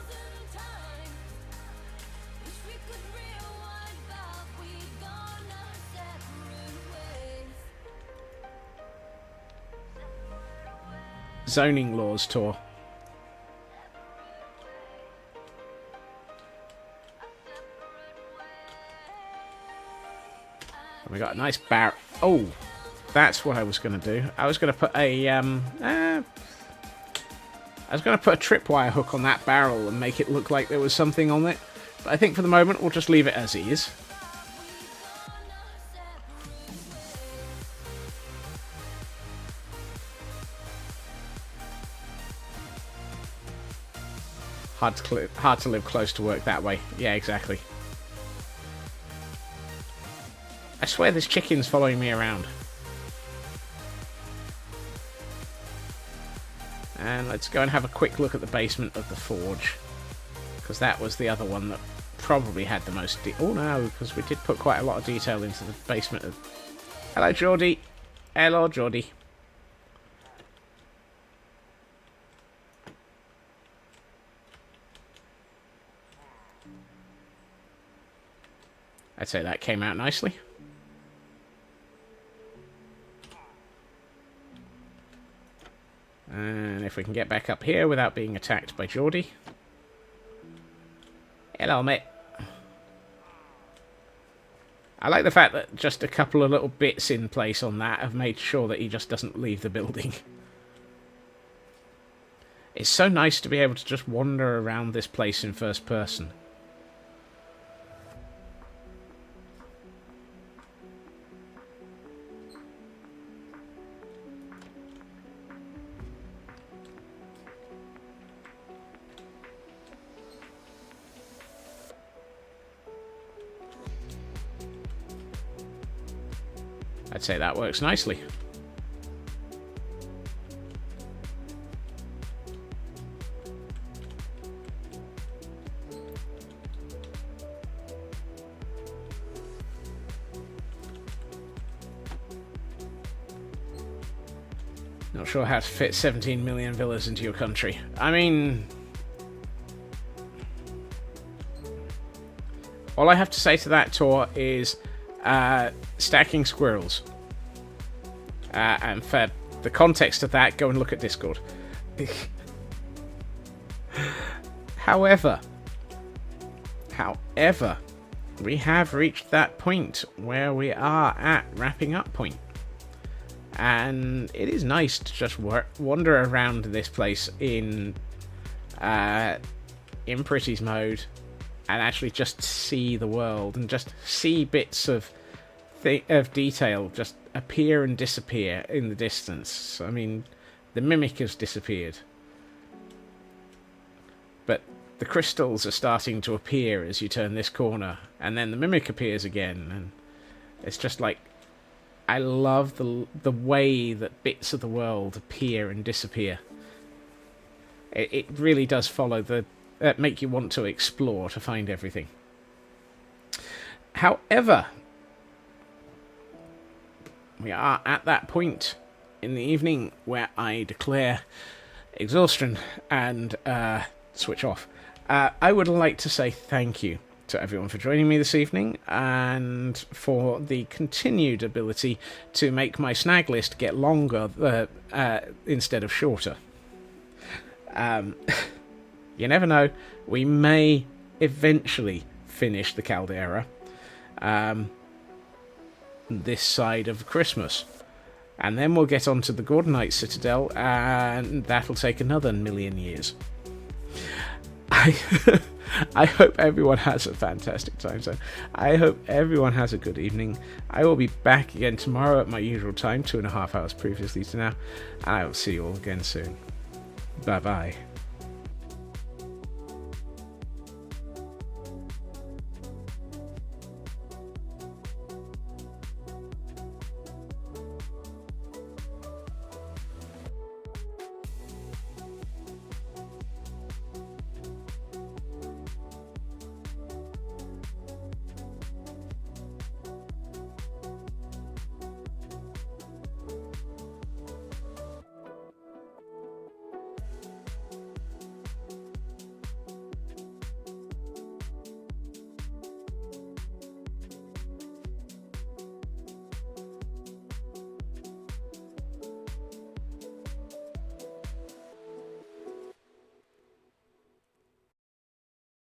Zoning laws tour. And we got a nice bar. Oh, that's what I was going to do. I was going to put a I was going to put a tripwire hook on that barrel and make it look like there was something on it. But I think for the moment we'll just leave it as is. Hard to live close to work that way. Yeah, exactly. I swear there's chickens following me around. And let's go and have a quick look at the basement of the forge. Because that was the other one that probably had the most... Oh no, because we did put quite a lot of detail into the basement of... Hello, Geordie. Hello, Geordie. I'd say that came out nicely. And if we can get back up here without being attacked by Geordie. Hello, mate. I like the fact that just a couple of little bits in place on that have made sure that he just doesn't leave the building. It's so nice to be able to just wander around this place in first person. I'd say that works nicely. Not sure how to fit 17 million villas into your country. I mean... all I have to say to that tour is... stacking squirrels. And for the context of that, go and look at Discord. However, we have reached that point where we are at wrapping up point. And it is nice to just wander around this place in Pretty's mode and actually just see the world and just see bits of detail just appear and disappear in the distance. I mean, the mimic has disappeared, but the crystals are starting to appear as you turn this corner, and then the mimic appears again, and it's just like, I love the way that bits of the world appear and disappear. It really does follow make you want to explore to find everything. However, we are at that point in the evening where I declare exhaustion and switch off. I would like to say thank you to everyone for joining me this evening, and for the continued ability to make my snag list get longer instead of shorter. You never know, we may eventually finish the Caldera this side of Christmas. And then we'll get on to the Gordonite Citadel, and that'll take another 1,000,000 years. I hope everyone has a fantastic time zone. I hope everyone has a good evening. I will be back again tomorrow at my usual time, 2.5 hours previously to now. I will see you all again soon. Bye-bye.